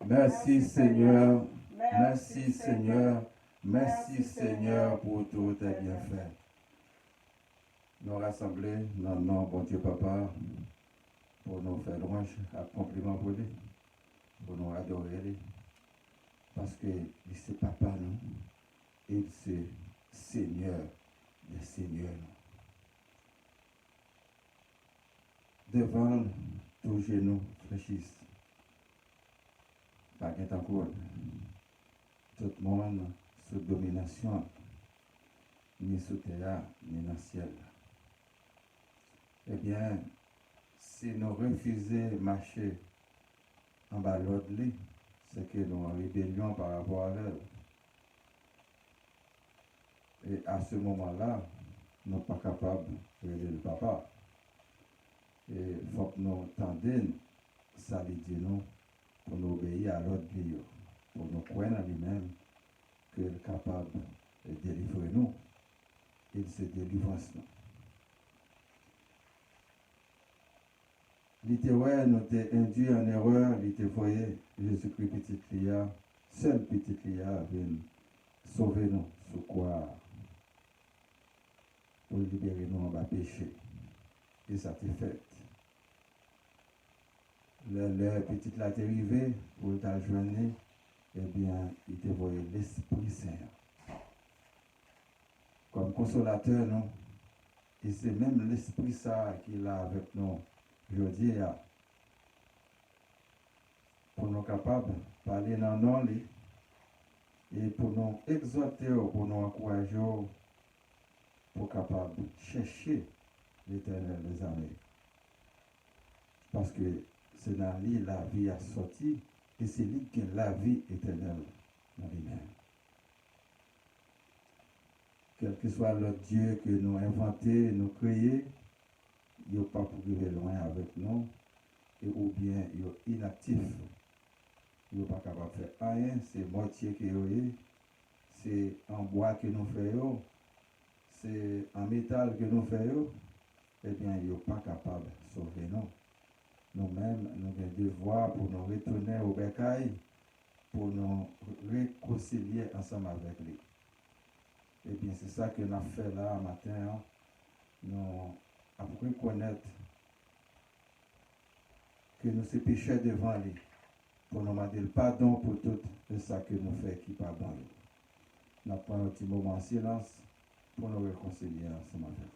Merci Seigneur, merci Seigneur, merci Seigneur pour tous tes bienfaits. Nous rassembler dans le nom, bon Dieu Papa, pour nous faire louange, compliment pour lui, pour nous adorer lui, parce que c'est Papa nous, et c'est Seigneur des Seigneurs. Devant tous genoux fléchissent. Pas qu'un temps court. Tout le monde sous domination, ni sous terre, ni dans le ciel. Eh bien, si nous refusons de marcher en bas de l'autre lit, c'est que nous sommes en rébellion par rapport à elle. Et à ce moment-là, nous ne sommes pas capables de aider le papa. Et il faut que nous tendions, ça veut dire nous, pour nous obéir à l'autre vie, pour nous croire en lui-même, qu'il est capable de délivrer nous. Il se délivre nous. Littéraire, nous t'ai induit en erreur, littéraire, Jésus-Christ petit Lia, seul petit Lia vient sauver nous, sous quoi, pour libérer nous en bas péché. Et ça t'est fait. Le petit là t'est arrivé, pour t'ajoigner, eh bien, il t'a envoyé l'Esprit Saint. Comme consolateur, non? Et c'est même l'Esprit Saint qui est là avec nous. Je dis, pour nous capables de parler dans nos lits et pour nous exhorter, pour nous encourager, pour capables de chercher l'Éternel des armées. Parce que c'est dans lui la vie a sorti et c'est lui qui a la vie éternelle dans lui-même. Quel que soit l'autre Dieu que nous inventons, nous créons, il n'est pas pour vivre loin avec nous, et ou bien il est inactif. Il n'est pas capable de faire rien, c'est moitié qui est, c'est en bois que nous faisons, c'est en métal que nous faisons, eh bien il n'est pas capable de sauver nous. Nous-mêmes, nous avons des devoirs pour nous retourner au bécail, pour nous réconcilier ensemble avec lui. Et bien, c'est ça que nous avons fait là matin. Nous avons reconnaître que nous sommes pécheurs devant lui, pour nous demander le pardon pour tout ça que nous faisons qui n'est pas bon. Nous prenons un petit moment en silence pour nous réconcilier ensemble avec lui.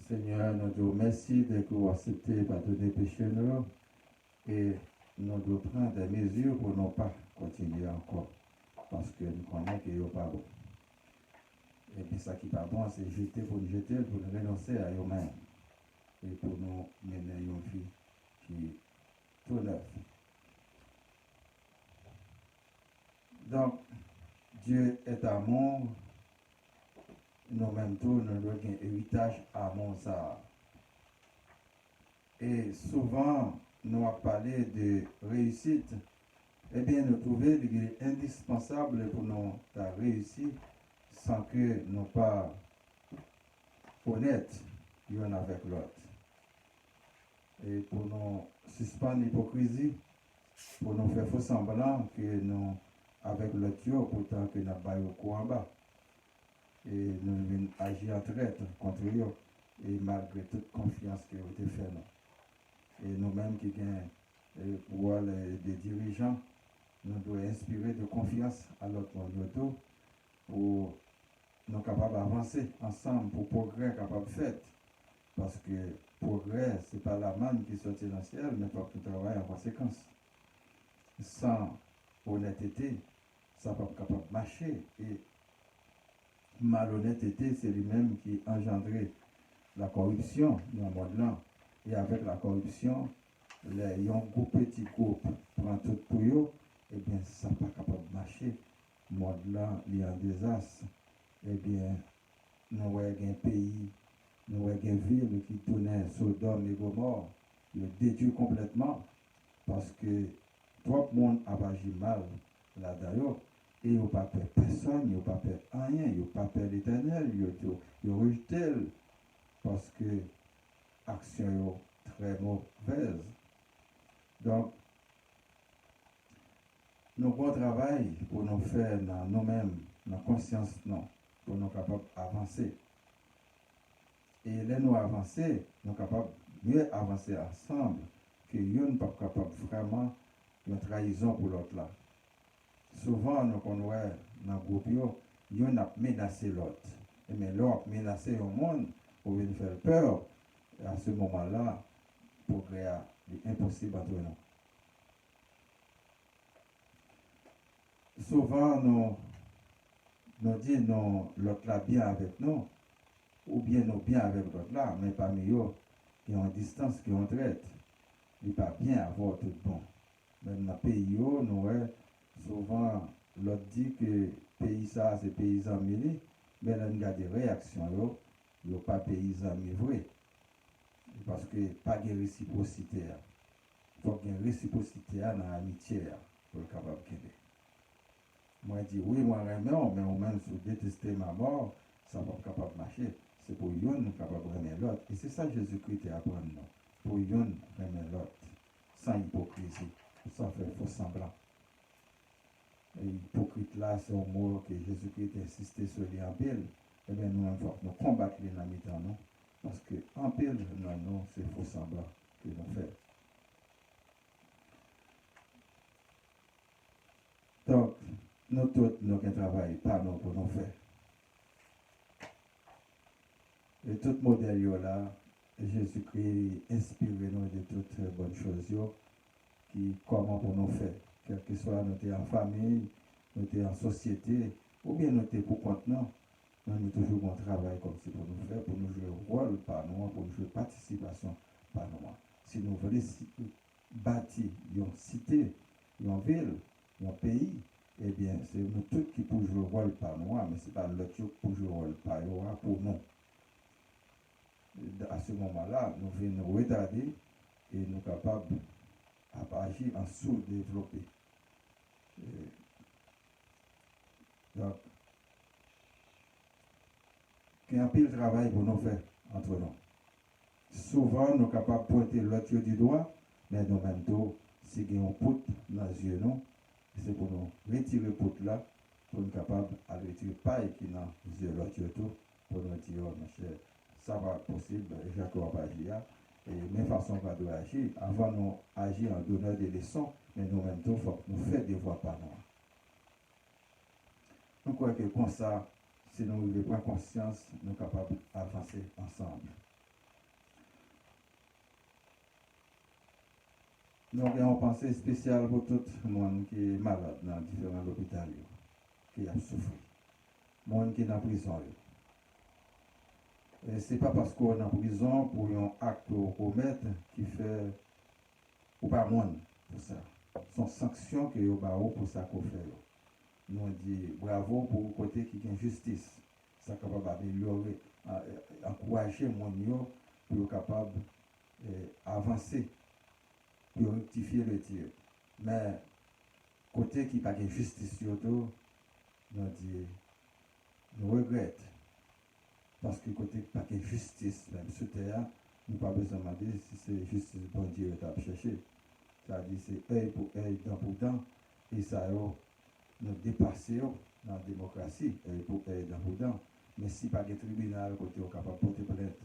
Seigneur, nous te remercions de vous accepter de pardonner péché nous et nous devons prendre des mesures pour ne pas continuer encore parce que nous connaissons que ce n'est pas bon. Et puis ça qui n'est pas bon, c'est jeter pour nous jeter, pour nous renoncer à nous-mêmes et pour nous mener une vie qui est tout neuve. Donc, Dieu est amour. Nous-mêmes tous, nous avons un héritage à ça. Et souvent, nous avons parlé de réussite. Eh bien, nous trouvons qu'il est indispensable pour nous de réussir sans que nous pas honnêtes l'un avec l'autre. Et pour nous suspendre l'hypocrisie, pour nous faire faux semblant que nous, avec l'autre, pourtant que nous n'avons pas eu au courant bas. Et nous agir en traite contre eux, et malgré toute confiance que vous avez fait nous. Et nous-mêmes qui avons pouvoir des dirigeants, nous devons inspirer de confiance à l'autre monde pour nous capables d'avancer ensemble, pour progrès capable de faire. Parce que progrès, ce n'est pas la manne qui sortit dans le ciel, mais pour que travaille en conséquence. Sans honnêteté, ça ne va pas capable de marcher. Et malhonnêteté, c'est lui-même qui engendrait la corruption dans le monde-là. Et avec la corruption, les petits groupes prennent tout pour eux, et bien, ça n'est pas capable de marcher. Le monde-là, il y a un désastre. Eh bien, nous voyons un pays Nous avons une ville qui tournait Sodome et Gomorre, il est détruit complètement parce que trop de monde a agi mal là-dedans. Et il n'y a pas peur personne, il n'y a pas peur rien, il n'y a pas peur l'éternel, il y a rejeté parce que l'action est très mauvaise. Donc, nous avons un travail pour nous faire dans nous-mêmes, dans la conscience, non, pour nous capables d'avancer. Et là, nous avancer, nous sommes capables de mieux avancer ensemble que nous ne sommes pas capables vraiment de trahison pour l'autre là. Souvent, nous connaissons dans le groupe, nous avons menacé l'autre. Mais l'autre menacé le monde pour nous faire peur. Et à ce moment-là, pour créer l'impossible entre nous. Souvent, nous disons l'autre là bien avec nous, ou bien nous bien avec l'autre là, mais parmi eux, il y a une distance qui on traite. Il n'est pas bien avoir tout bon. Même dans le pays, nous souvent, l'autre dit que pays ça, c'est paysan mêlé, mais là, nous avons des réactions, il n'y a pas paysan mais vrai. Parce que pas de réciprocité. Il faut qu'il y ait une réciprocité dans l'amitié pour être capable de quitter. Moi, je dis oui, moi, mais au même si vous détestez ma mort, ça va pas capable de marcher. C'est pour yon capable de remettre l'autre. Et c'est ça que Jésus-Christ a appris nous. Pour yon remettre l'autre. Sans hypocrisie. Sans faire faux semblant. Et hypocrite là, c'est un mot que Jésus-Christ a insisté sur les en pile. Eh bien, nous combattre les amis dans nous. Parce que en pile, non, c'est faux semblant que nous faisons. Donc, nous tous, nous qui travaillons, pas nous pour nous faire. Et tout modèle là, Jésus-Christ inspire nous de toutes bonnes choses qui comment pour nous faire, quel que soit nous sommes en famille, nous sommes en société, ou bien nous sommes pour compte nous avons toujours bon travail comme c'est pour nous faire, pour nous jouer rôle par nous, pour nous jouer participation par nous. Si nous voulons bâtir une cité, une ville, un pays, eh bien c'est nous tous qui pouvons jouer rôle par nous, mais ce n'est pas l'autre qui peut jouer rôle par nous pour nous. À ce moment-là, nous venons nous retarder et nous sommes capables d'agir en sous-développé. Donc, il y a un pile de travail pour nous faire entre nous. Souvent, nous sommes capables de pointer l'autre du doigt, mais nous même temps, si il y a un poutre dans les yeux, c'est pour nous retirer le poutre là, pour nous capables de retirer le paille qui est dans les yeux de l'autre, pour nous dire, oh, mon cher, ça va possible, Jacob va agir. Et même façon qu'on doit agir, avant nous agir en donnant des leçons, mais nous même temps, il faut nous faire des voix par nous. Nous croyons que comme ça, si nous voulons prendre conscience, nous sommes capables d'avancer ensemble. Nous avons une pensée spéciale pour tout le monde qui est malade dans différents hôpitaux, qui a souffert, le monde qui est en prison. Et ce n'est pas parce qu'on est en prison pour un acte au commettre qui fait ou pas moins pour ça. Ce sont sanctions que vous avez pour ça qu'on fait. Nous on dit bravo pour le côté qui a justice. Ça est capable d'améliorer, encourager mon niveau pour être capable d'avancer, pour rectifier le tir. Mais côté qui n'a pas de justice surtout, nous dit nous regrettons. Parce que côté pas de justice, même sur terre, nous pas besoin de demander si c'est justice bon Dieu que tu as cherché. C'est-à-dire c'est œil pour œil, dent pour dent, et ça nous dépasser dans la démocratie, œil pour œil, dent pour dent. Mais si pas de tribunal, côté on est capable de porter plainte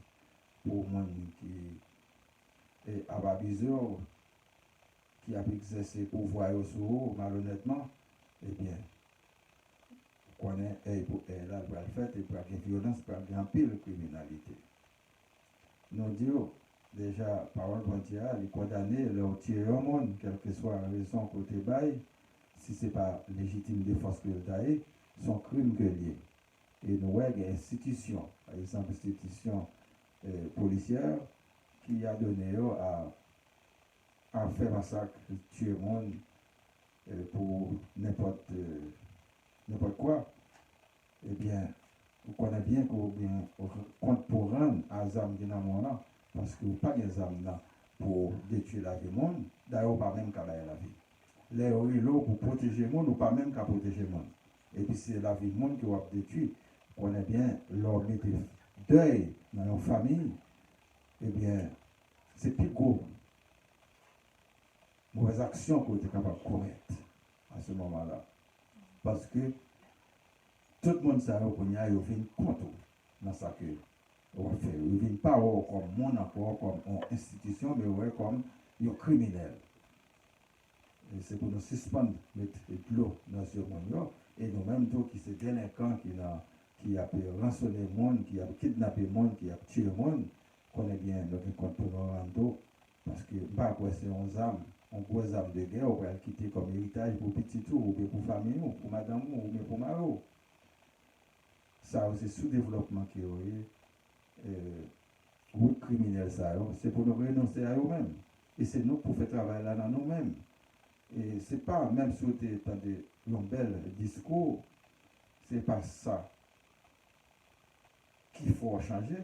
pour monde qui est abusé, qui a exercé pouvoir sur vous malhonnêtement, eh bien, qu'on est œil pour œil là, pour le faire, et pour la violence, pour la grande pile de criminalité. Nous disons, déjà, parole mondiale, il condamné leur tirer au monde, quelle que soit la raison côté bail, si ce n'est pas légitime défense que le taille, son crime que lié. Et nous avons des institutions, par exemple, institutions policières, qui a donné à faire massacre, tuer le monde pour n'importe quoi. Eh bien, vous connaissez bien que vous bien compte pour rendre à Zam qui dans mon là, parce que vous pas de Zam là pour détruire la vie monde, d'ailleurs pas même qu'à la vie. Les rilots pour protéger le monde ou pas même qu'à protéger le monde. Et puis c'est la vie du monde qui va détruire. On connaît bien l'homme était deuil dans nos familles, eh bien, c'est plus gros. Mauvaise action qu'on était capable de commettre à ce moment-là. Parce que tout le monde sait qu'on y a, il vient contre dans ça que on va faire. Il ne vient pas comme monde encore, comme une institution, mais comme un criminel. Et c'est pour nous suspendre mettre de l'eau dans ce monde. Et nous-mêmes, qui sommes délinquants, qui a rançonné le monde, qui a kidnappé le monde, qui a tué le monde, qu'on est bien dans le compte pour nous rendre. Parce que, pas quoi, c'est un gros âme de guerre, on va quitter comme héritage pour petit tour, ou pour famille, ou pour madame, ou pour mari. Ça, c'est sous-développement qui est route criminelle, ça, c'est pour nous renoncer à nous-mêmes. Et c'est nous pour faire travail là dans nous-mêmes. Et c'est pas, même si vous avez un bel discours, c'est pas ça qu'il faut changer,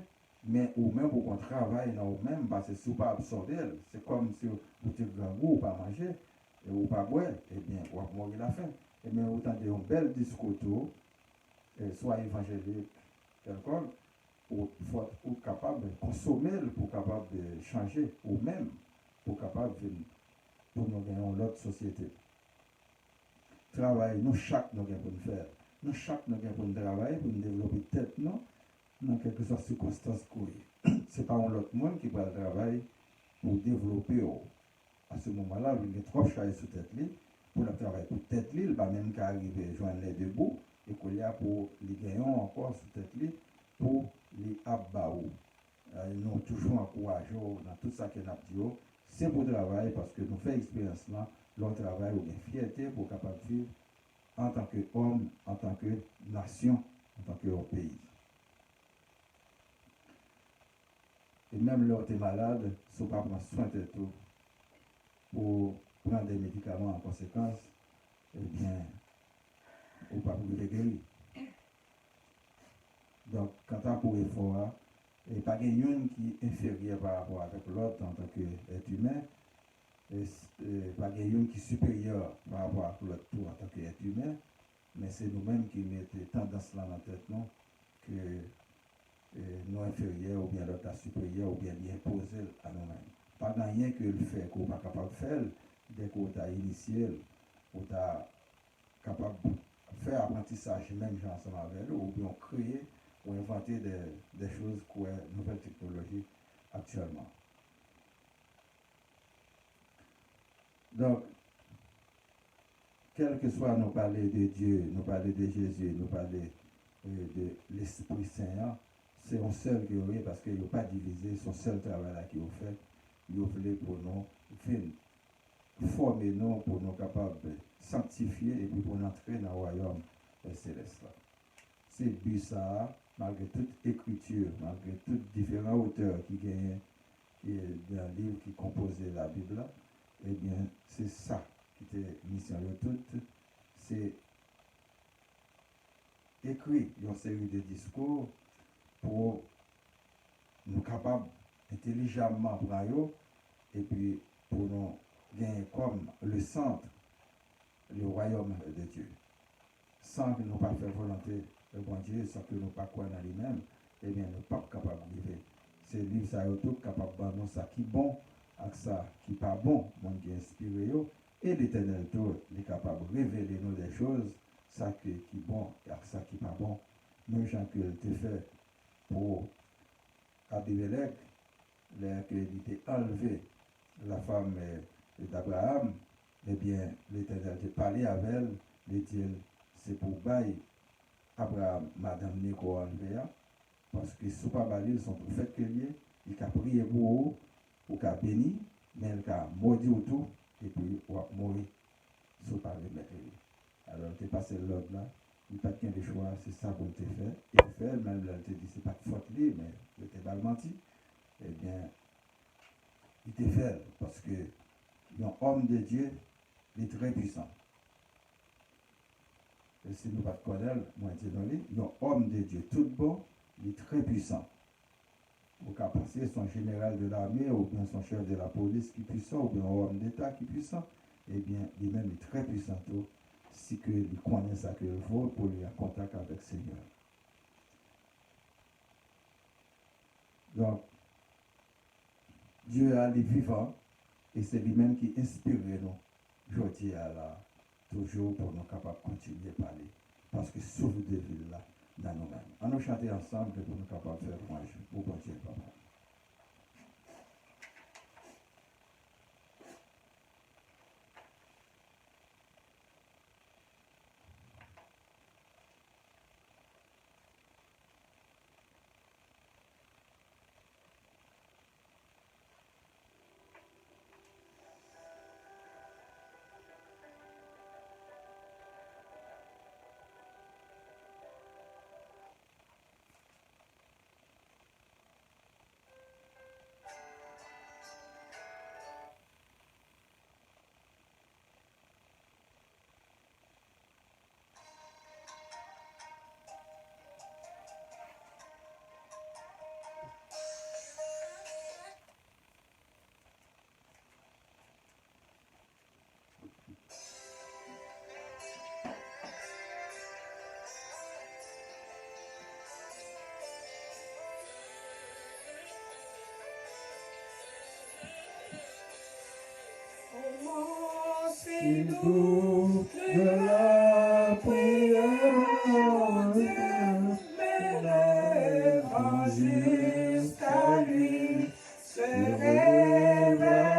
mais ou même pour qu'on travaille dans nous-mêmes, parce que si vous pas absorber, c'est comme si vous êtes grand goût ou pas manger, et ou pas boire, eh bien, vous allez mourir la faim. Et bien, vous avez un bel discours, soit évangélique, quelconque, ou faut être capable de consommer, pour capable de changer, ou même pour capable de pour nous gagner l'autre société. Travail, nous chaque nous avons pour faire. Nous chaque nous avons pour travailler, pour nous développer tête, non, dans quelque sorte circonstance Ce n'est pas un autre monde qui va travailler pour développer. À ce moment-là, il y a trop chargé sur tête pour le travail pour tête il va même qu'à arriver à joindre les deux bouts et qu'il y a pour les gagnants encore sur tête pour les abattre. Nous avons toujours encouragé dans tout ça que nous avons dit. C'est pour travailler parce que nous faisons expérience là, notre travail ou bien fierté pour capable de vivre en tant qu'homme, en tant que nation, en tant que pays. Et même lorsque tu es malade, si tu pas prendre soin de tout pour prendre des médicaments en conséquence, eh bien, ou pas pour les guérir. Donc, quand tu as pour effort, il n'y a pas quelqu'un qui est inférieur par rapport avec l'autre en tant qu'être humain, et pas quelqu'un qui est supérieur par rapport à l'autre en tant qu'être humain, mais c'est nous-mêmes qui mettons tendance là dans la tête, non, que nous inférieurs ou bien l'autre supérieur ou bien imposer à nous-mêmes. Pas rien que le fait qu'on n'est pas capable de faire, dès qu'on t'a initié, on t'a capable de faire apprentissage même ensemble avec nous, ou bien créer ou inventer des choses qui sont nouvelles technologies actuellement. Donc, quel que soit nous parler de Dieu, nous parler de Jésus, nous parler de l'Esprit Saint, c'est un seul qui est parce qu'il n'a pas divisé son seul travail là qu'il a fait. Il voulait pour nous former nous pour nous capables de sanctifier et puis pour entrer dans le royaume céleste. C'est but ça, malgré toute écriture, malgré tous différents auteurs qui gagnent dans le livre qui composait la Bible, eh bien, c'est ça qui était mission de toute, c'est écrit une série de discours pour nous capables intelligemment prendre et puis pour nous gagner comme le centre, le royaume de Dieu. Sans que nous pas faire volonté de bon Dieu, sans que nous pas croire dans lui-même, eh bien, nous ne sommes pas capables de vivre. C'est lui ça tout capable de nous ça qui est bon, avec ça qui n'est pas bon, monde qui est inspiré, et l'Éternel tout est capable de révéler nous des choses, ça qui est bon et ça qui n'est pas bon. Même gens que tu fait pour Abimelech, qu'il était enlevé la femme d'Abraham, eh bien, l'Éternel a parlé avec elle, il dit, c'est pour bailler Abraham, Madame Nico enlevé, parce que si pas bailler son prophète que lui, il a prié pour ou qu'a béni, mais il a maudit tout, et puis il a mourir, si pas remettre lui. Alors, tu es passé l'ordre là, il n'y a pas de choix, c'est ça qu'on t'a fait. Il fait, même là, il te dit, c'est pas de faute lui, mais il était mal menti. Eh bien, il te fait, parce que un homme de Dieu, il est très puissant. Et si nous ne connaissons pas, moi je dis non, un homme de Dieu tout bon, il est très puissant. Vous pouvez penser son général de l'armée ou bien son chef de la police qui est puissant ou bien un homme d'État qui est puissant, eh bien, lui-même est très puissant si que il connaît ça qu'il faut pour lui en contact avec le Seigneur. Donc, Dieu est vivant et c'est lui-même qui inspire nous. Je dis à la toujours pour nous capables de continuer à parler. Parce que sauve des villes là dans nous-mêmes. On nous chanter ensemble pour nous capables de faire louange pour bon Dieu, papa. Si doux de la prière, m'élèvant jusqu'à lui, se révéla,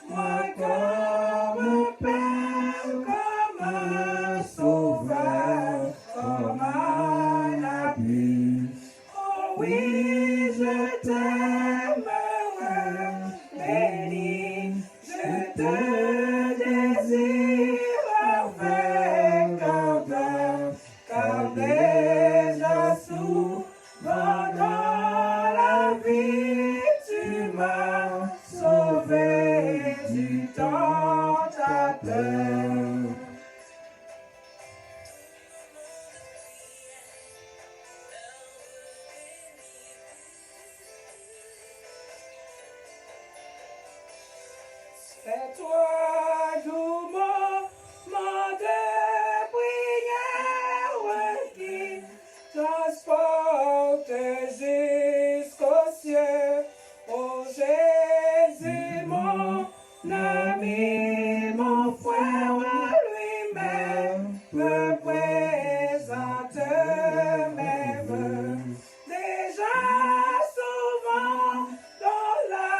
moi comme Père, comme un sauveur, comme un appui. Oh oui, je t'aimerai, béni, je te désire avec ardeur, car déjà souvent dans la vie tu m'as sauvé du tentateur. C'est toi, doux moment de prière qui transporte jusqu'aux cieux. Oh Jésus, mon ami, mon frère, lui-même me présente mes voeux. Déjà souvent dans la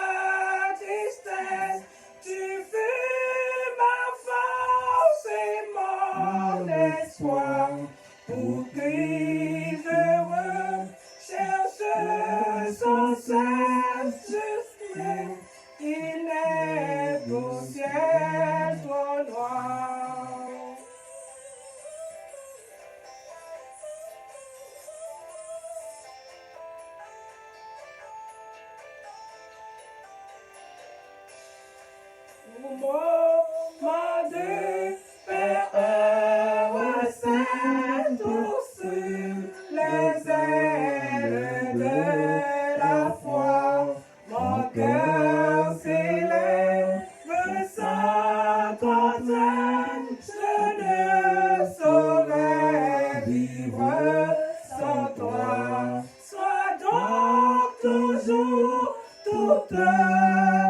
tristesse, tu fus ma force et mon espoir. Pour Christ heureux, cherche sans cesse juste, il est au ciel trop noir. Moment de Père Saint tous les ailes de la foi, mon cœur s'élève sans contrainte, je ne saurais vivre sans toi. Sois donc toujours toute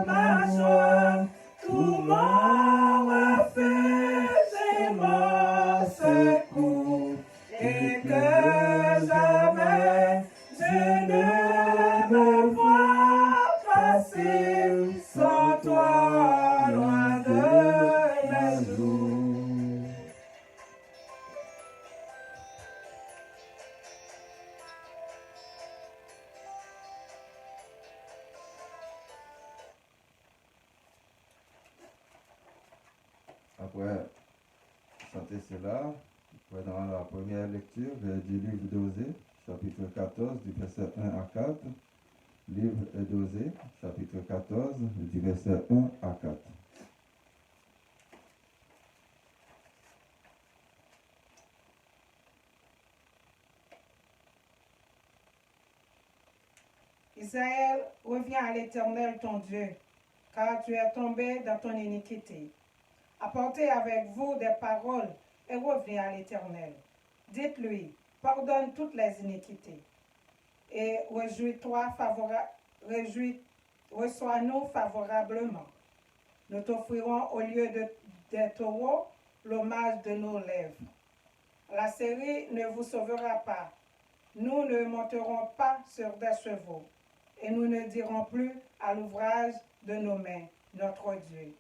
ma joie, tout mon refuge et mon secours, et que jamais je ne me vois passer sans toi loin de mes jours. Après chanter cela, dans la première lecture du livre d'Osée, chapitre 14, du verset 1 à 4. Livre d'Osée, chapitre 14, du verset 1 à 4. Israël, reviens à l'Éternel ton Dieu, car tu es tombé dans ton iniquité. Apportez avec vous des paroles et revenez à l'Éternel. Dites-lui, pardonne toutes les iniquités et reçois-nous favorablement. Nous t'offrirons au lieu des taureaux l'hommage de nos lèvres. La série ne vous sauvera pas. Nous ne monterons pas sur des chevaux et nous ne dirons plus à l'ouvrage de nos mains, notre Dieu.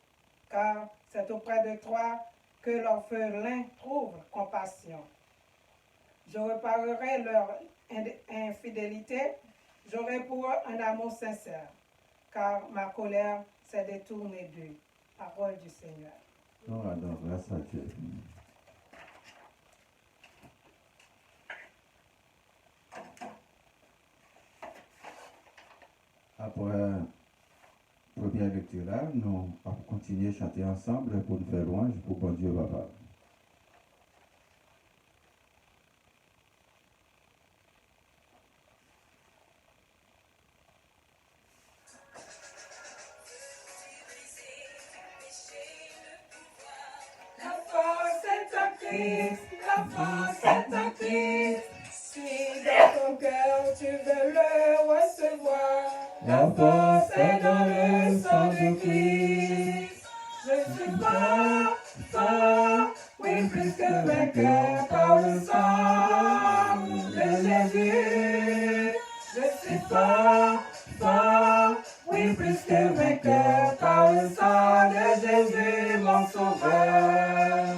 Car c'est auprès de toi que l'orphelin trouve compassion. Je réparerai leur infidélité, j'aurai pour eux un amour sincère, car ma colère s'est détournée d'eux. Parole du Seigneur. On adore grâce à Dieu. Après première lecture là, nous allons continuer à chanter ensemble pour nous faire louange pour bon Dieu Papa. La force est en Christ, la force est en Christ. Si dans ton cœur tu veux le recevoir, la force est dans le sang de Christ. Je suis fort, fort, oui plus que vainqueur par le sang de Jésus. Je suis fort, fort, oui plus que vainqueur par le sang de Jésus mon sauveur.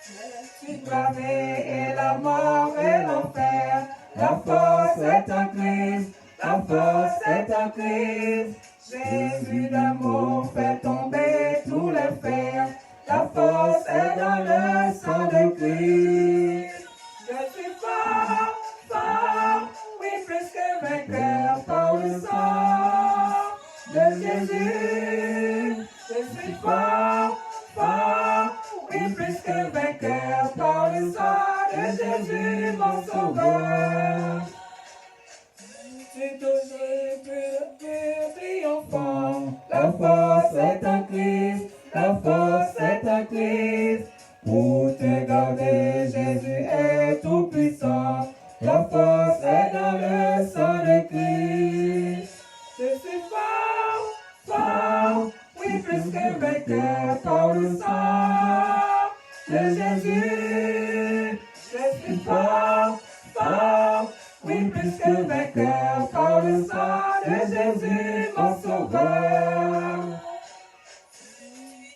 Je suis bravé et la mort et l'enfer. La force est en Christ, la force est en Christ. Jésus d'amour fait tomber tous les fers. La force est dans le sang de Christ. Je suis fort, fort, oui plus que vainqueur par le sang de Jésus. Je suis fort, fort, oui plus que vainqueur par le sang de Jésus mon sauveur. Je suis toujours plus triomphant. La force est en Christ, la force est en Christ. Pour te garder, Jésus est tout puissant. La force est dans le sang de Christ. Je suis fort, fort, oui plus que vainqueur par le sang de Jésus. Je suis fort, fort, oui plus que vainqueur par le sang de Jésus mon sauveur.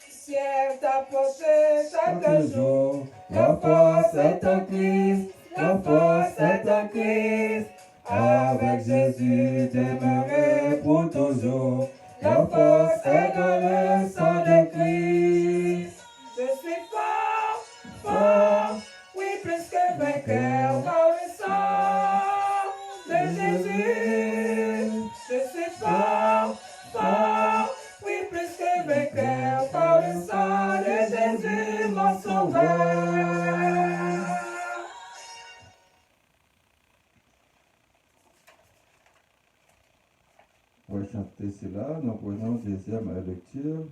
Ciel t'a porté chaque jour, la force est en Christ, la force est en Christ. Avec Jésus demeurer pour toujours, la force est dans le sang de Christ. Je suis fort, fort, oui plus que vainqueur par le sang de Jésus. Je suis fort, fort, oui plus que vainqueur par le sang de Jésus mon sauveur. Pour chanter cela, nous prenons deuxième lecture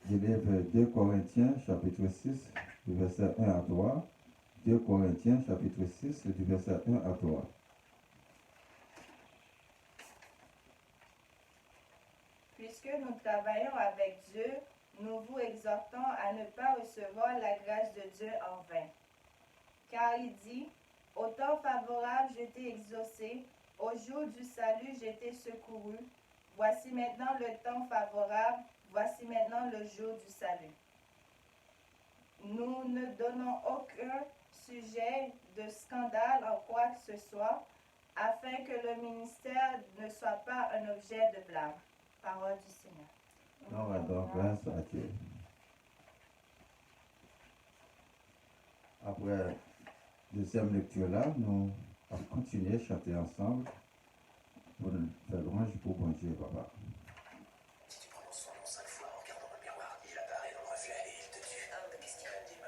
du livre 2 Corinthiens chapitre 6 du verset 1 à 3. 2 Corinthiens chapitre 6 du verset 1 à 3. Puisque nous travaillons avec Dieu, nous vous exhortons à ne pas recevoir la grâce de Dieu en vain. Car il dit, « Au temps favorable, je t'ai exaucé, au jour du salut, je t'ai secouru. Voici maintenant le temps favorable, voici maintenant le jour du salut. » Nous ne donnons aucun sujet de scandale en quoi que ce soit, afin que le ministère ne soit pas un objet de blâme. Parole du Seigneur. On adore grâce à Dieu. Après deuxième lecture là, nous allons continuer à chanter ensemble pour nous faire louange pour bon Dieu, Papa. Si tu prononces son nom 5 fois en regardant le miroir, il apparaît dans le reflet et il te tue. Qu'est-ce qu'il fait, Demon?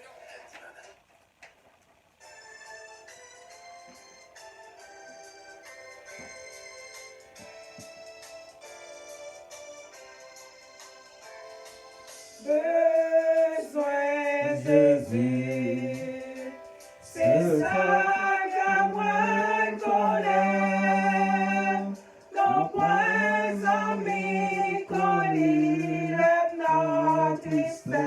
Non. Demon. besoin Jésus. C'est ça que moi connais. Non point amis qu'on lit notre tristesse.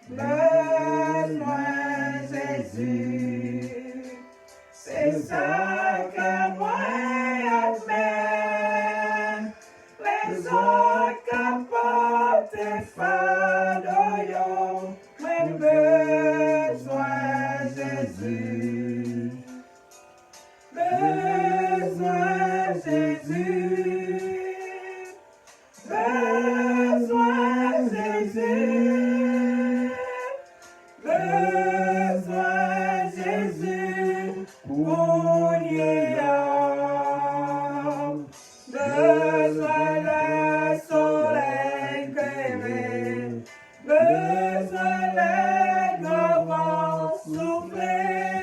Besoin Jésus. C'est ça que moi admets. Les autres capotent et fardeaux, mais besoin Jésus. Besoin Jésus. Besoin Jésus. Besoin Jésus. Pour besoin le soleil éclairé, besoin le vent souffler,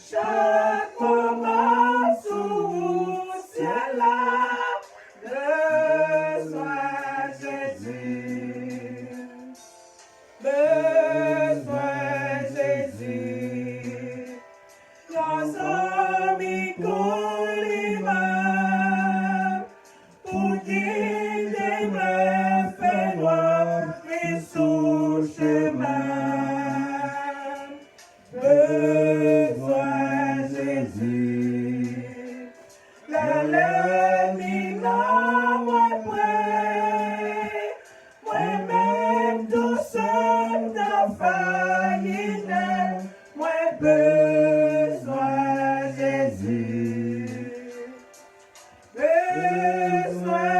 chaque moment sous ciel là, besoin Jésus, besoin Jésus, nos amis pour guider mes faits noirs et sous chemin. Besoin Jésus. La lumière moi près, moi-même douceur de faillite, moi besoin Jésus. Besoin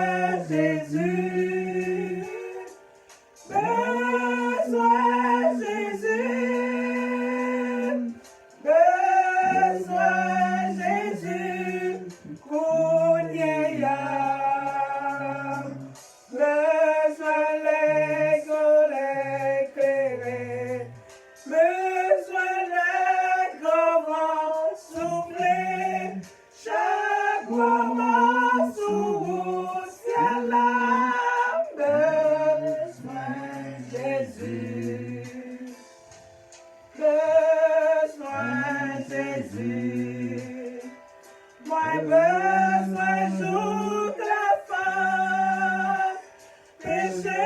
Jésus, besoin Jésus, besoin Jésus, Kounyaya, besoin l'école éclairée, besoin les grands vents souffler, chaque moment sous ciel là, besoin Jésus, besoin Jésus, moi besoin toute la fin, péché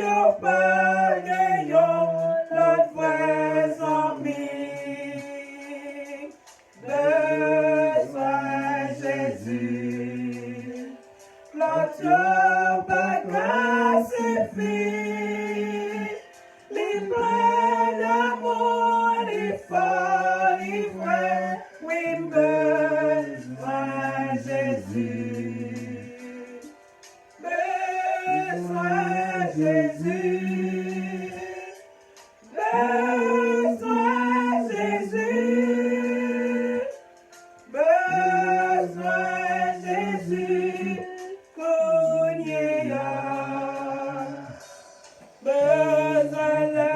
yo pas gagnant l'autre vrai ami, besoin Jésus, l'autre pas grâce et fille, les pleins d'amour, les forts, les vrais, oui, besoin Jésus, besoin Jésus, besoin Jésus, besoin Jésus, Kounyaya, besoin le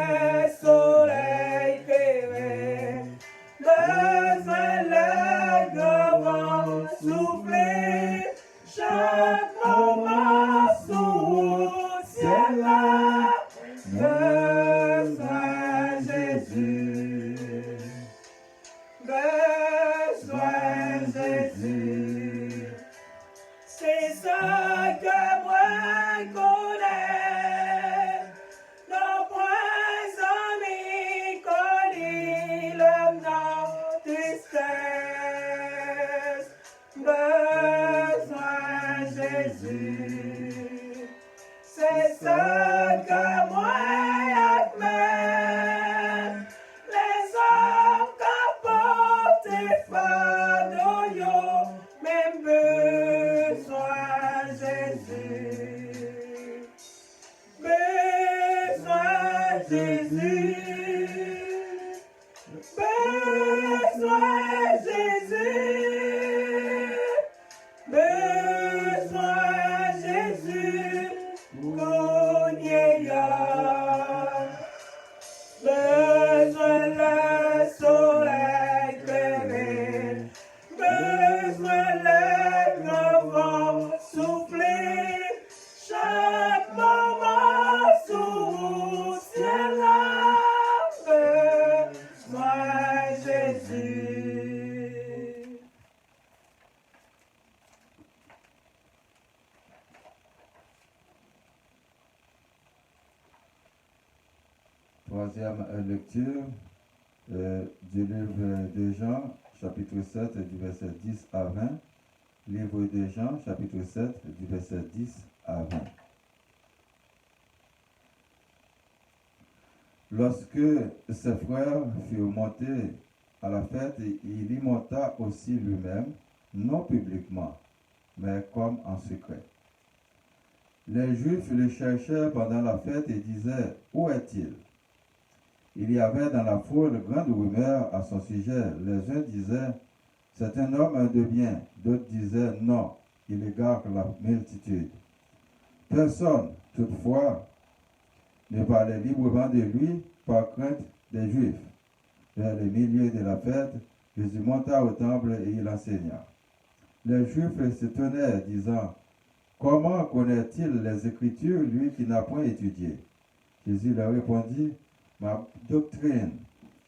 soleil éclairé, besoin le grand vent souffler, chaque moment sous ciel là, besoin Jésus, besoin Jésus. C'est ça que moi connais, non point amis connu le nom tristesse, besoin Jésus. C'est ça que moi admets, les hommes capotent et fardeaux, même besoin Jésus, besoin Jésus, besoin Jésus, besoin Jésus, Kounyaya, besoin le soleil éclairé, besoin le grand vent souffler, chaque moment troisième lecture du livre de Jean, chapitre 7, du verset 10 à 20. Livre de Jean, chapitre 7, du verset 10 à 20. Lorsque ses frères furent montés à la fête, il y monta aussi lui-même, non publiquement, mais comme en secret. Les Juifs le cherchaient pendant la fête et disaient, « Où est-il » Il y avait dans la foule grande rumeur à son sujet. Les uns disaient, « C'est un homme de bien », d'autres disaient, « Non, il égare la multitude ». Personne, toutefois, ne parlait librement de lui par crainte des Juifs. Vers le milieu de la fête, Jésus monta au temple et il enseigna. Les Juifs s'étonnaient, disant, « Comment connaît-il les Écritures, lui qui n'a point étudié ?» Jésus leur répondit, « Ma doctrine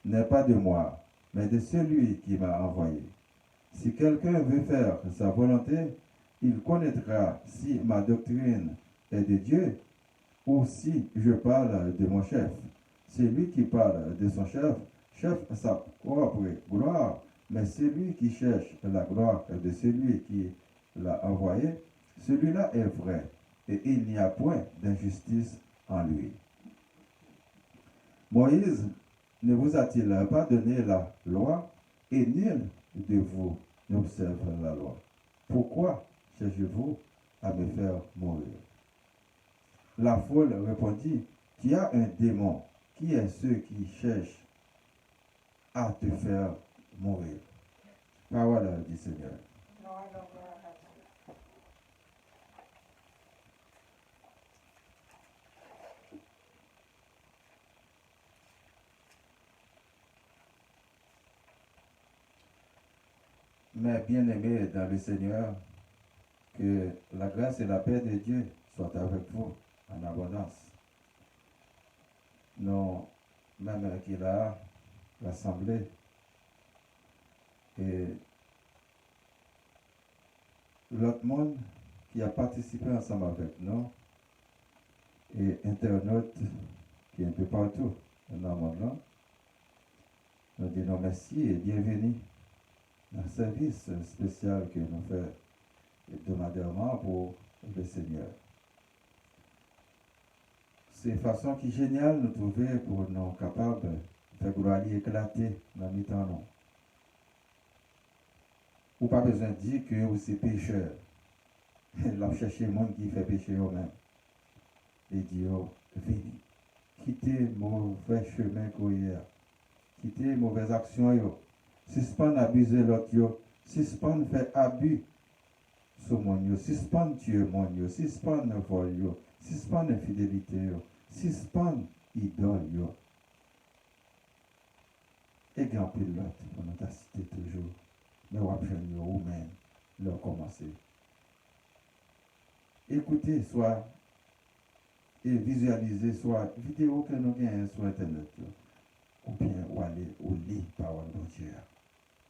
n'est pas de moi, mais de celui qui m'a envoyé. Si quelqu'un veut faire sa volonté, il connaîtra si ma doctrine est de Dieu ou si je parle de mon chef. Celui qui parle de son chef cherche sa propre gloire, mais celui qui cherche la gloire de celui qui l'a envoyé, celui-là est vrai, et il n'y a point d'injustice en lui. Moïse ne vous a-t-il pas donné la loi, et nul de vous n'observe la loi? Pourquoi cherchez-vous à me faire mourir? La foule répondit, tu as un démon. Qui est ceux qui cherchent à te faire mourir? Parole du Seigneur. Mais bien-aimés dans le Seigneur, que la grâce et la paix de Dieu soient avec vous en abondance. Nous, même qu'il a rassemblé, et l'autre monde qui a participé ensemble avec nous, et internautes qui est un peu partout dans le monde là, nous disons merci et bienvenue dans le service spécial que nous faisons hebdomadairement pour le Seigneur. C'est une façon qui est géniale de nous trouver pour nous capables de faire gloire éclater dans le temps. Ou pas besoin de dire que vous êtes pécheur. Là, chercher le monde qui fait pécher eux-mêmes. Et dire, venez, quittez mauvais chemin hier. Quittez mauvaises actions. Suspendre abuser l'autre. Suspendre faire abus sur mon yo. Suspendre tuer mon yo. Suspendre vol yo. Suspendre infidélité yo. Suspendre idole yo. Et grand pilote, on a cité toujours. Mais on va prendre ou même leur commencer. Écoutez, soit et visualiser, soit vidéo que nous gagnons sur Internet, ou bien ou aller au lit parole de Dieu.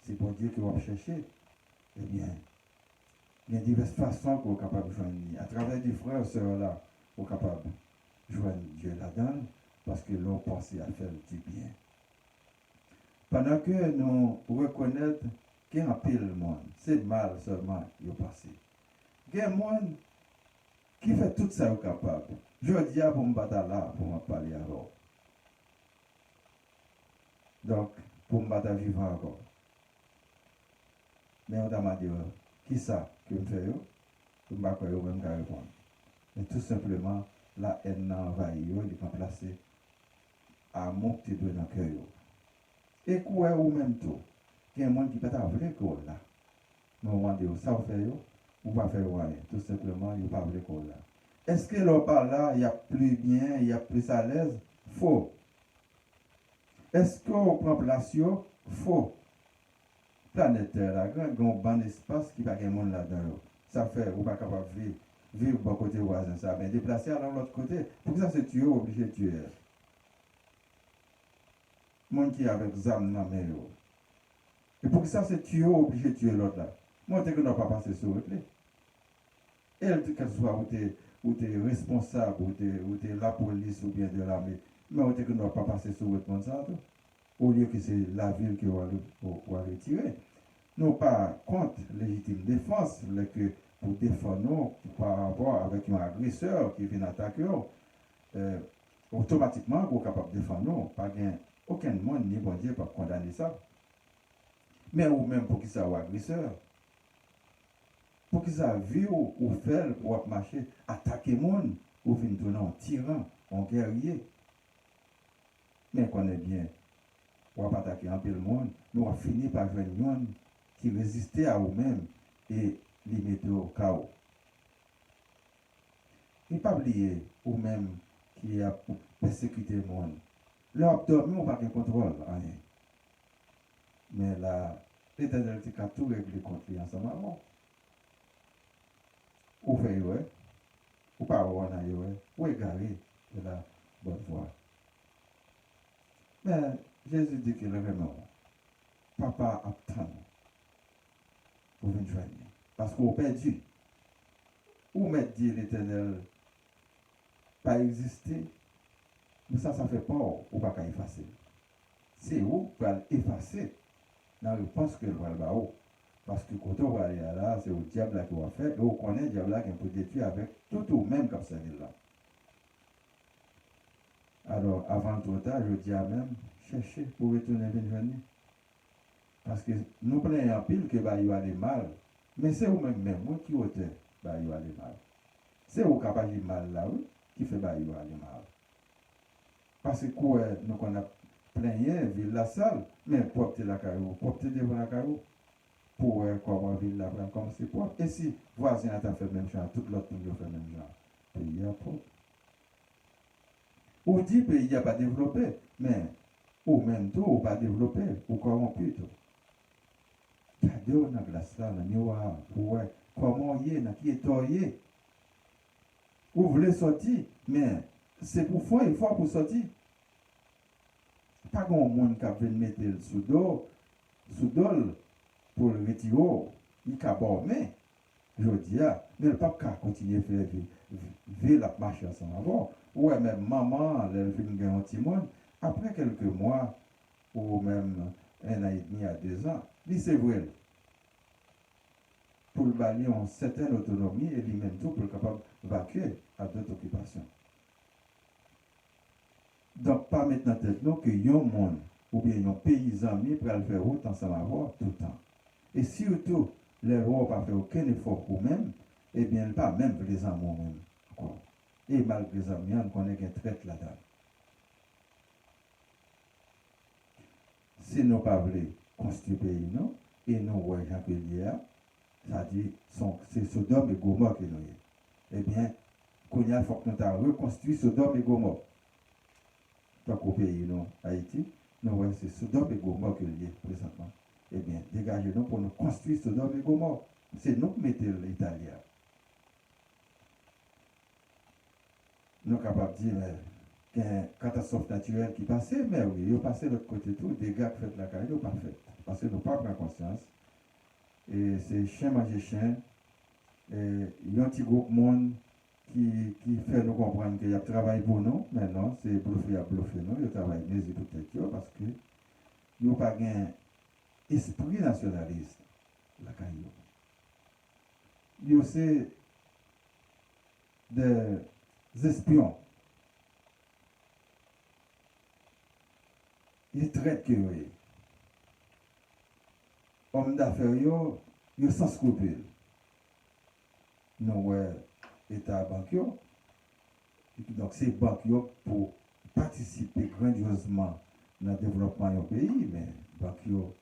C'est pour Dieu que vous cherchez. Eh bien, il y a diverses façons qu'on est capable de joindre. À travers des frères et sœurs là, on est capable de joindre Dieu là-dedans, parce que l'on pense à faire du bien. Pendant que nous reconnaissons qu'il y a un pile monde, c'est mal seulement qui est passé. Il y a un monde qui fait tout ça est capable. Je dis à pour me battre là, pour me parler alors. Donc, pour me battre vivant encore. Mais on m'a dit, qui ça que je fais? Je ne sais pas même répondre. Mais tout simplement, la haine envahit, il est remplacé à monter dans le cœur. Et quoi ou même tout, il y a un monde qui peut avoir vrai qu'on là. Mais on va dire, ça vous fait, ou pas faire rien. Tout simplement, il n'y a pas vrai qu'on là. Est-ce que l'on parle là, il y a plus bien, il y a plus à l'aise? Faux. Est-ce qu'on prend place? Faux. Planète Terre, là, grand bon espace qui va y avoir là-dedans. Ça fait, ou pas capable de vivre bon côté voisin, ça, mais déplacer à l'autre côté. Pour que ça se tue, obligé de tuer. Monde qui est avec zam dans la main. Et pour que ça se tue, obligé de tuer l'autre là. Moi, je ne peux pas passer sur le clé. Et qu'elle soit ou tu es responsable, ou tu es la police ou bien de l'armée, Mais on ne doit pas passer sur votre monde ça, tout. Au lieu que c'est la ville qui va retirer. Nous pas contre légitime défense, mais que pour défendre nous par rapport avec un agresseur qui vient attaquer, automatiquement, vous êtes capable de défendre nous. Pas bien, aucun monde ni bon Dieu peut condamner ça. Mais ou même pour qui ça ou agresseur, pour qui ça vu ou faire pour marcher, attaquer le monde, ou venir donner un tyran, un guerrier. Mais qu'on est bien, on va attaquer un peu le monde, nous on va finir par jouer un monde qui résistait à eux-mêmes et les mettre au chaos. Et pas oublier, ou même qui a persécuté le monde. Leur dormi, on n'a pas de contrôle, rien. Mais là, l'Éternel a tout réglé contre lui ensemble avant. Ou fait, ouais, ou pas, ou égaré de la bonne voie. Mais Jésus dit que vraiment, papa attend pour venir joindre. Parce qu'on a perdu. Ou mettre dit l'Éternel pas exister, mais ça fait peur ou pas qu'à effacer. C'est où pour effacer dans la réponse que va le bas. Parce que quand on va aller là, c'est au diable qui va faire, et on connaît le diable qui peut détruire avec tout ou même comme ça là. Alors, avant tout ça, je dis à même, chercher pour retourner venir. Parce que nous prenons en pile que bah, il va aller mal. Mais c'est vous-même, moi qui ôte, bah, il va aller mal. C'est vous capable de mal là, oui, qui fait bah, il va aller mal. Parce que quoi, nous on a plein ville la salle, mais porter la carreau, porter devant la carreau, pour comment ville la prendre comme c'est propre. Et si voisin a fait même genre, tout l'autre monde a fait même genre, pays a propre. Ou dit pays n'a pas développé, mais ou même tout, ou pas développé, ou corrompu tout. Regardez dans la glace là, dans le miroir, pour comment il est, qui est toyé. Vous voulez sortir, mais c'est pour faire, il faut pour sortir. Pas grand monde qui vient mettre le sous dos pour le retirer, il a mais je dis, mais le pape a continué à faire vivre la marche ensemble avant. Ouais, même maman, elle vient un petit monde, après quelques mois, ou même 1 an et demi à 2 ans, il c'est vrai. Pour le balayer en certaine autonomie et lui-même tout pour le capable d'évacuer à d'autres occupations. Donc, pas mettre dans tête nous que y a un monde ou bien un paysan mis pour le faire route ensemble avoir tout le temps. Et surtout, les rois n'ont pas fait aucun effort pour eux-mêmes, et bien pas même pour les amours même. Et malgré les amis, on connaît qu'un traite là-dedans. Si nous ne pas voulu construire le pays, non, et nous voyons Jean Pélier, ça dit, c'est Sodome et Gomorrhe que nous y. Eh bien, il faut que nous avons reconstruit Sodome et Gomorrhe. Donc au pays, non, Haïti, nous voyons c'est Sodome et Gomorrhe que nous y présentement. Eh bien, dégagez-nous pour nous construire Sodome et Gomorrhe. C'est nous qui mettons l'Italien. Nous sommes capables de dire qu'il y a une catastrophe naturelle qui passait, mais oui, il est passé de l'autre côté tout, des dégâts qui fait la carrière, ils pas fait. Parce que nous n'avons pas pris conscience. Et c'est chien manger chien. Et il y a un petit groupe de monde qui fait nous comprendre qu'il y a travail pour nous, mais non, c'est bluffer à bluffer nous, il travaille mais peut-être parce que il n'y a pas un esprit nationaliste, la carrière. Il y a aussi des espions. Ils traitent que oui. Hommes d'affaires, ils sont sans scrupules. Nous, l'État banquier. Donc, c'est banquier pour participer grandiosement dans le développement du pays, mais banquier,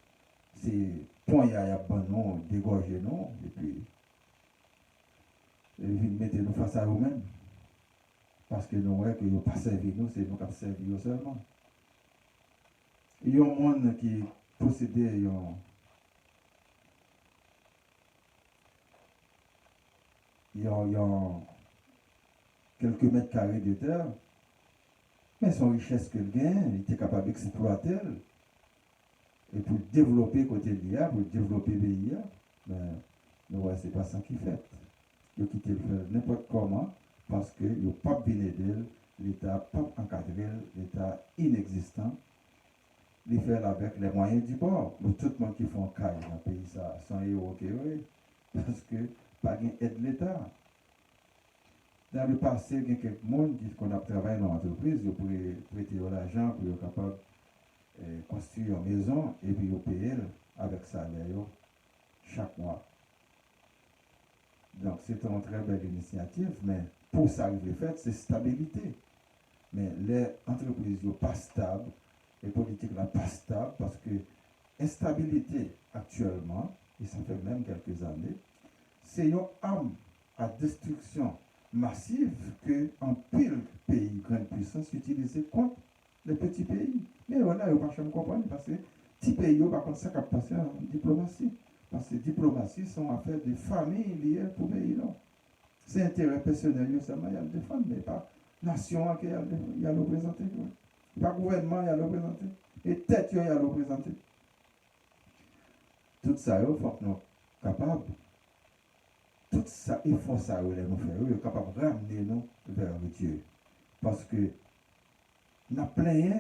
c'est point y a bon nom, dégorger non, et puis, ils mettent nous face à eux-mêmes. Parce que nous voyons qu'ils n'ont pas servi nous, c'est nous qui avons servi seulement. Il y a un monde qui possédait il y a quelques mètres carrés de terre, mais son richesse que le gain, il était capable d'exploiter. Et pour développer côté l'IA, pour développer l'IA, mais nous voyons ce n'est pas ça qu'il fait. Il quitte le faire n'importe comment, parce qu'il n'y a pas bien d'elle, l'État pas encadré, l'État inexistant. Il fait avec les moyens du bord. Tout le monde qui font caille dans le pays, ça, sans euros, parce que pas d'aide de l'État. Dans le passé, il y a quelques monde qui ont travaillé dans l'entreprise, ils pourraient prêter l'argent pour être capable de construire une maison et puis payer avec salaire chaque mois. Donc c'est une très belle initiative, mais pour ça arriver fait, c'est stabilité. Mais les entreprises ne sont pas stables, les politiques ne sont pas stables parce que instabilité actuellement, et ça fait même quelques années, c'est une arme à destruction massive que en pile pays, grande puissance, utilisent contre les petits pays. Mais voilà, ils ne peuvent pas comprendre parce que les petits pays, par contre, ça qui a passé en diplomatie. Parce que la diplomatie sont affaires de famille liées pour le pays. C'est intérêt personnel, seulement il y a le défendre, mais pas nation qui y a le représenté. Pas gouvernement qui a le représenté. Et tête qui a le représenté. Tout ça, il faut que nous soyons capables. Tout ça, il faut ça, nous faire. Nous sommes capables de ramener nous vers Dieu. Parce que nous avons plein,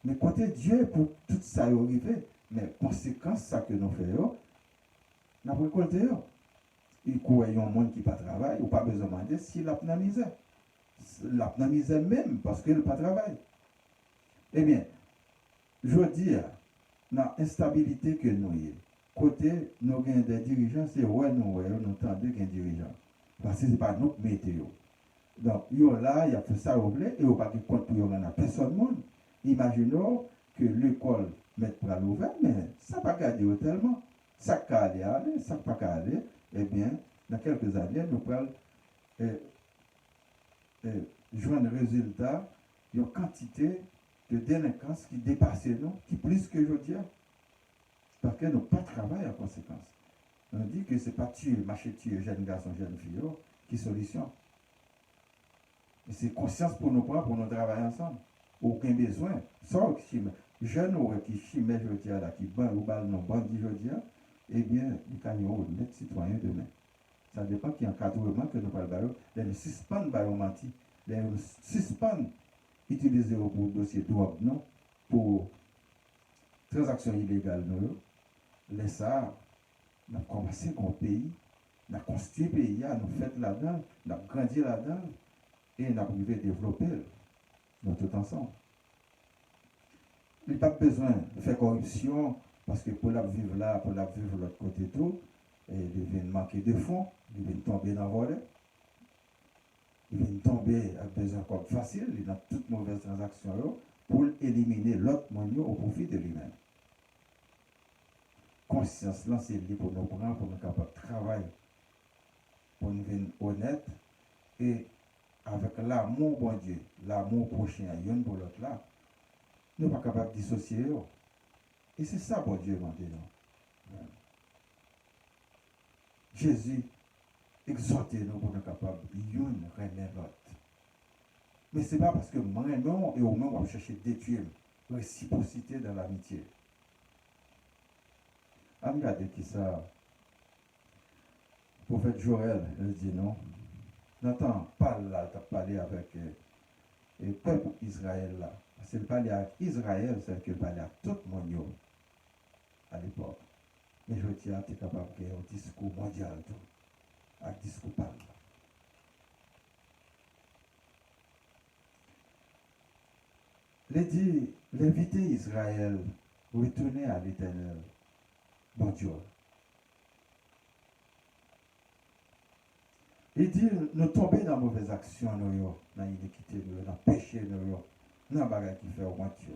mais côté Dieu, pour tout ça arriver, mais conséquence, ça que nous faisons, nous avons récolté. Il y a un monde qui n'a pas travail, ou pas besoin de demander s'il a la misère. La misère même, parce qu'il n'a pas travail. Eh bien, je veux dire, dans l'instabilité que nous avons, côté nous avons des dirigeants, c'est ouais, nous entendons qu'il y a des dirigeants. Parce que ce n'est pas nous qui mettons. Donc, il y a là, il y a fait ça au blé, et il n'y a pas de compte pour y a personne monde. Imaginons que l'école mette pour l'ouvert, mais ça ne va pas garder tellement. Ça peut aller, ça ne peut pas aller. Eh bien, dans quelques années, nous pourrons joindre un résultat, une quantité de délinquance qui dépasse nous, qui plus que je dis, parce que nous n'avons pas de travail en conséquence. On dit que ce n'est pas tuer, marcher tuer, jeune garçon, jeune fille, qui est solution. Et c'est conscience pour nous prendre, pour nous travailler ensemble. Aucun besoin. Sauf que jeune qui chimait, je dis, qui ban ou balle non bandit, je dis, eh bien, nous gagnons d'être citoyens demain. Ça dépend qui encadrement que nous parlons. Les suspendent par menti. Les suspendent utiliser pour dossier drogue, non, pour transactions illégales, non. Les ça, nous avons commencé comme pays, nous avons construit le pays, nous avons fait là-dedans, nous avons grandi là-dedans et nous avons pu développer nous tout ensemble. Il n'y a pas besoin de faire corruption. Parce que pour la vivre là, pour la vivre de l'autre côté tout, il vient manquer de fonds, il vient tomber dans le volet, il vient tomber avec des accords faciles, il a toutes mauvaises transactions pour éliminer l'autre monde au profit de lui-même. Conscience là, c'est libre pour nous prendre, pour nous capables de travailler, pour nous venir honnête et avec l'amour bon Dieu, l'amour prochain, l'un pour l'autre là, nous ne sommes pas capables de dissocier. Et c'est ça, bon Dieu, maintenant. Jésus exhorte nous pour être capables de remettre l'autre. Mais ce n'est pas parce que moi, non, et au moins, on va chercher à détruire réciprocité dans l'amitié. Regardez qui ça. Le prophète Joël, il dit non. Nathan parle là, tu as parlé avec le peuple Israël là. Parce qu'il parlait avec Israël, c'est qu'il parlait à tout le monde à l'époque. Mais je dis, tu es capable de faire un discours mondial, tout. Un discours parle. Il dit, l'inviter Israël, retourner à l'Éternel, bon Dieu. Il dit, nous tomber dans mauvaise action, dans l'iniquité, dans le péché, dans le bagage qui fait au moins Dieu.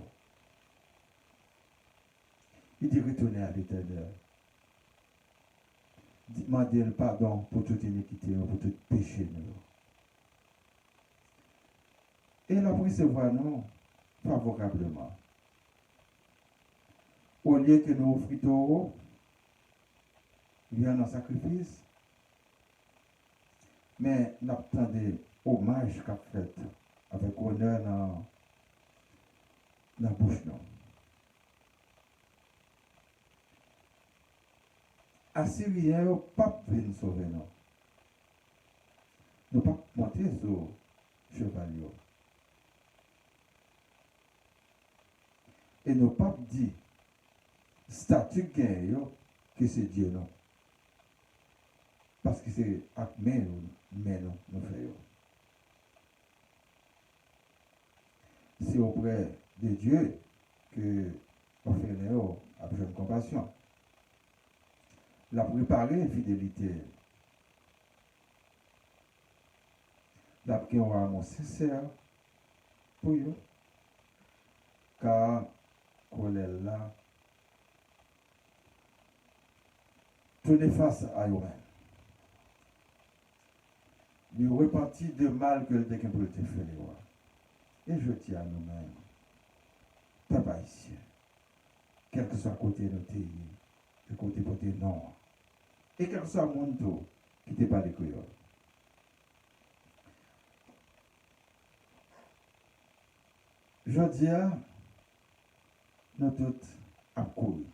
Il dit, retourner à l'Éternel. Demandez le pardon pour toute iniquité, pour tout péché. Et la recevoir nous favorablement. Au lieu que nous offrions, il y a un sacrifice. Mais nous attendons hommage qu'a fait avec honneur dans la bouche. Assyrien ne pas venir sauver nous. Nous ne pas monter sur cheval. Et nos papes disent, statut gagne que c'est Dieu non. Parce que c'est à mais non, nous faisons. C'est auprès de Dieu que on fait Léo a besoin de compassion. La préparer fidélité. La qui aura un amour sincère pour eux. Car qu'on est là, tenez face à eux-mêmes. Lui repentit de mal que le déquin pour te faire. Et je dis à nous-mêmes, papa ici, quel que soit côté de notre pays, le côté côté nord, et quel que soit le monde qui te parle de créole. Je dis à nous tous à courir.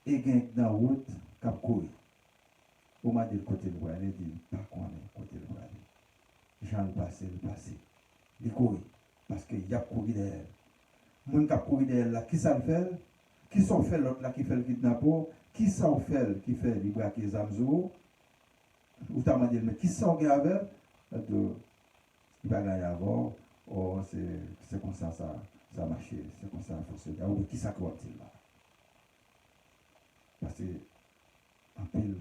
Et gagne dans la route à courir. Au m'a dit le côté de aller, il dit, pas qu'on est côté de aller. J'en le passé. Il courir. Parce qu'il y a couru derrière. Moun qui a couru derrière là, qui ça le fait? Qui sont fait l'autre là qui fait le kidnapping? Qui ça fait qui fait les braquer les amzou? Ou t'as dit, mais qui ça fait avec? Il va gagner avant. Oh, c'est comme ça marche. C'est comme ça fonctionne. Ou qui ça croit-il là? Parce que, en pile,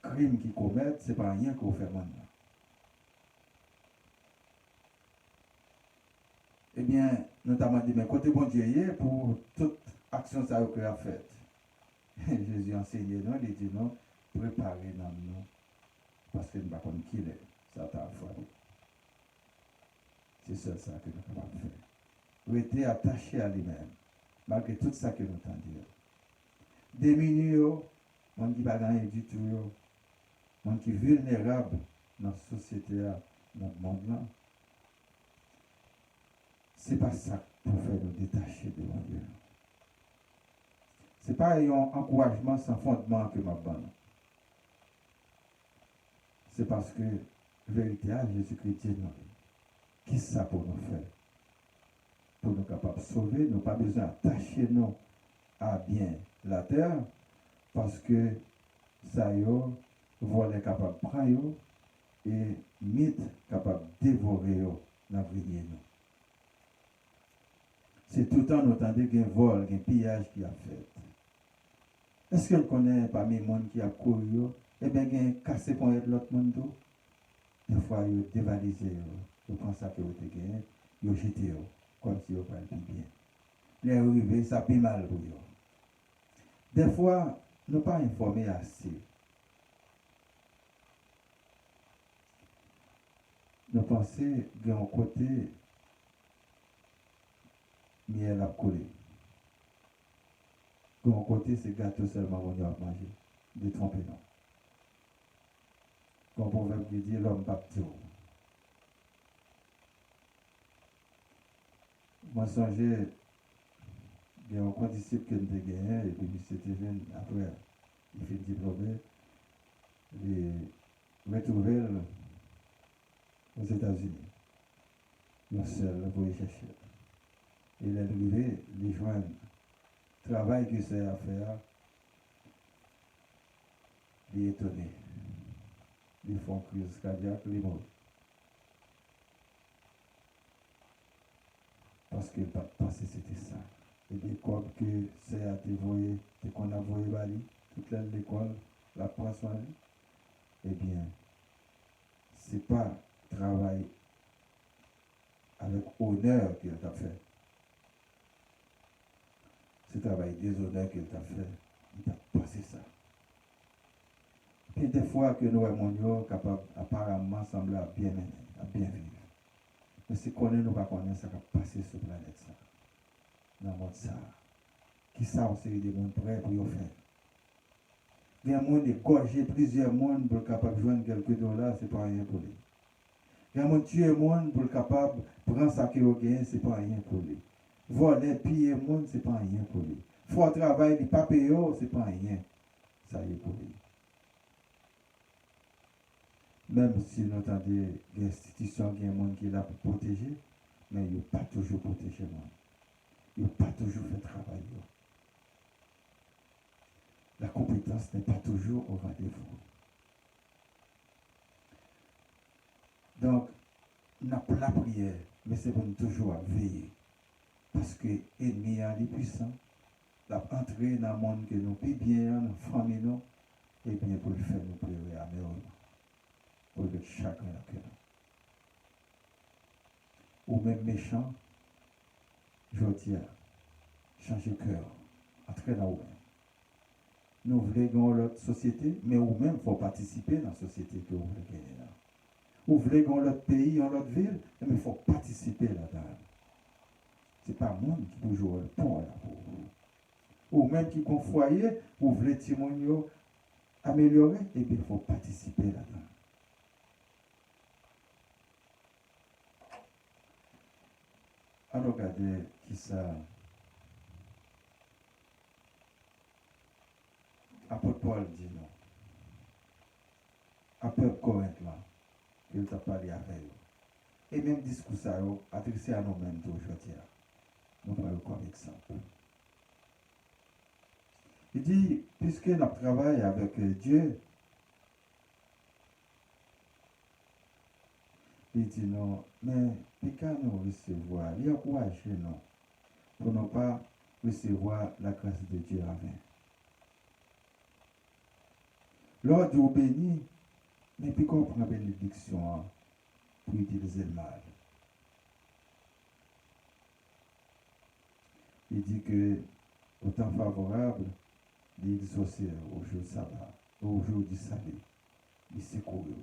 crime qu'ils commettent, ce n'est pas rien qu'on fait maintenant. Eh bien, notamment dit, mais côté bon Dieu, pour toute action ça que a faite. Jésus enseignait, non, il dit non, préparez nous, parce que nous ne savons pas qui est, ça t'a fait. C'est seul ça que nous sommes capables de faire. Nous étions attachés à lui-même, malgré tout ça que nous entendons. Démunis, monde qui ne va pas gagner du tout, monde qui est vulnérable dans la société, dans le monde là. Ce n'est pas ça pour faire nous détacher de mon Dieu. Ce n'est pas un encouragement sans fondement que m'a donné. C'est parce que, vérité, Jésus-Christ dit non. Qui ça pour nous faire? Pour nous capables de sauver, nous n'avons pas besoin d'attacher nous à bien la terre, parce que ça y est, voler capable de prendre et mythe capable de dévorer dans la vie. C'est tout le temps nous entendons qu'il y a un vol, un pillage qui a fait. Est-ce qu'on connaît parmi les gens qui a couru? Eh bien, il y a un cassé pour être l'autre monde. Des fois, ils ont dévalisé. Ils pensent que vous avez gagné. Ils ont jeté comme si vous n'avez pas bien. Les arrivés, ça fait mal pour eux. Des fois, nous ne sommes pas informés assez. Nous pensons qu'il y a un côté miel à coller. De mon côté, c'est gâteau seulement qu'on doit manger. Détrompez-nous. Comme on proverbe qui dit, l'homme baptise. Moi, songeais, il y a un disciple que nous avons gagné, et puis c'était jeune, après, il fait diplômer, il retrouvé aux États-Unis. Le seul pour y chercher. Il est arrivé, il joint le travail que c'est à faire, il est étonné. Ils font crise cardiaque, ils mourent. Parce que le passé c'était ça. Et des corps que c'est à dévoyer, et qu'on a voyé Bali, toute l'école, la poisson, eh bien, c'est pas travail avec honneur qu'il t'a fait. C'est travail déshonneur qu'il t'a fait. Il t'a passé ça. Puis des fois que nous sommes capables apparemment sembler à bien mener, à bien vivre. Mais si nous ne pas connaître ça qui a passé sur la planète ça. Dans le monde ça. Qui ça on série de monde prêt pour y faire. Il y a un monde égorgé plusieurs mondes pour être capable de joindre quelques dollars, c'est pas rien pour lui. Il y a un monde tuer monde pour être capable de prendre ça qu'il a gagné, c'est pas rien pour lui. Voler, piller monde, c'est pas rien pour lui. Faire travail, il pas payer, c'est pas rien. Ça y est pour lui. Même si nous entendons des institutions, il y a un monde qui est là pour protéger, mais il n'est pas toujours protégé. ils n'ont pas toujours fait travail. La compétence n'est pas toujours au rendez-vous. Donc, n'a pas la prière, mais c'est pour nous toujours à veiller. Parce que l'ennemi est puissant. La entrée dans le monde que nous vivons bien, dans la famille, et bien pour le faire, nous pleurer à merveille. Pour le chacun à cœur. Ou même méchant, je dis, changer cœur, entrer dans vous. Nous voulons l'autre société, mais vous-même, il faut participer dans la société que vous voulez gagner là. Vous voulez dans l'autre pays, dans l'autre ville, mais il faut participer là-dedans. Ce n'est pas le monde qui peut jouer le pont là pour vous. Ou même qui ont foyer, vous voulez témoigner, améliorer, et bien il faut participer là-dedans. Alors regardez qui ça. Apôtre Paul dit non. À peuple Corinthe là, il t'a parlé avec eux. Et même discours ça, adressé à nous-mêmes aujourd'hui. Nous prenons comme exemple. Il dit, puisque nous travaillons avec Dieu, il dit non, mais puis quand nous recevoir, il encourage nous pour ne pas recevoir la grâce de Dieu avec. Lors du béni, mais puis qu'on prend la bénédiction pour utiliser le mal. Il dit que au temps favorable, d'exaucer au jour sabbat, au jour du salut, il secoue.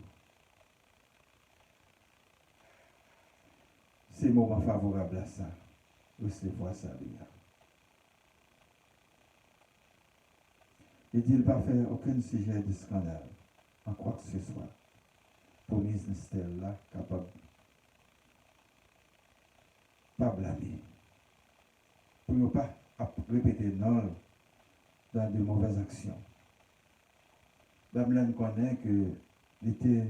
C'est le moment favorable à ça, recevoir ça. Il dit qu'il ne va faire aucun sujet de scandale en quoi que ce soit pour ministère là capable pas blâmer pour ne pas répéter non dans de mauvaises actions. Babylone connaît que il était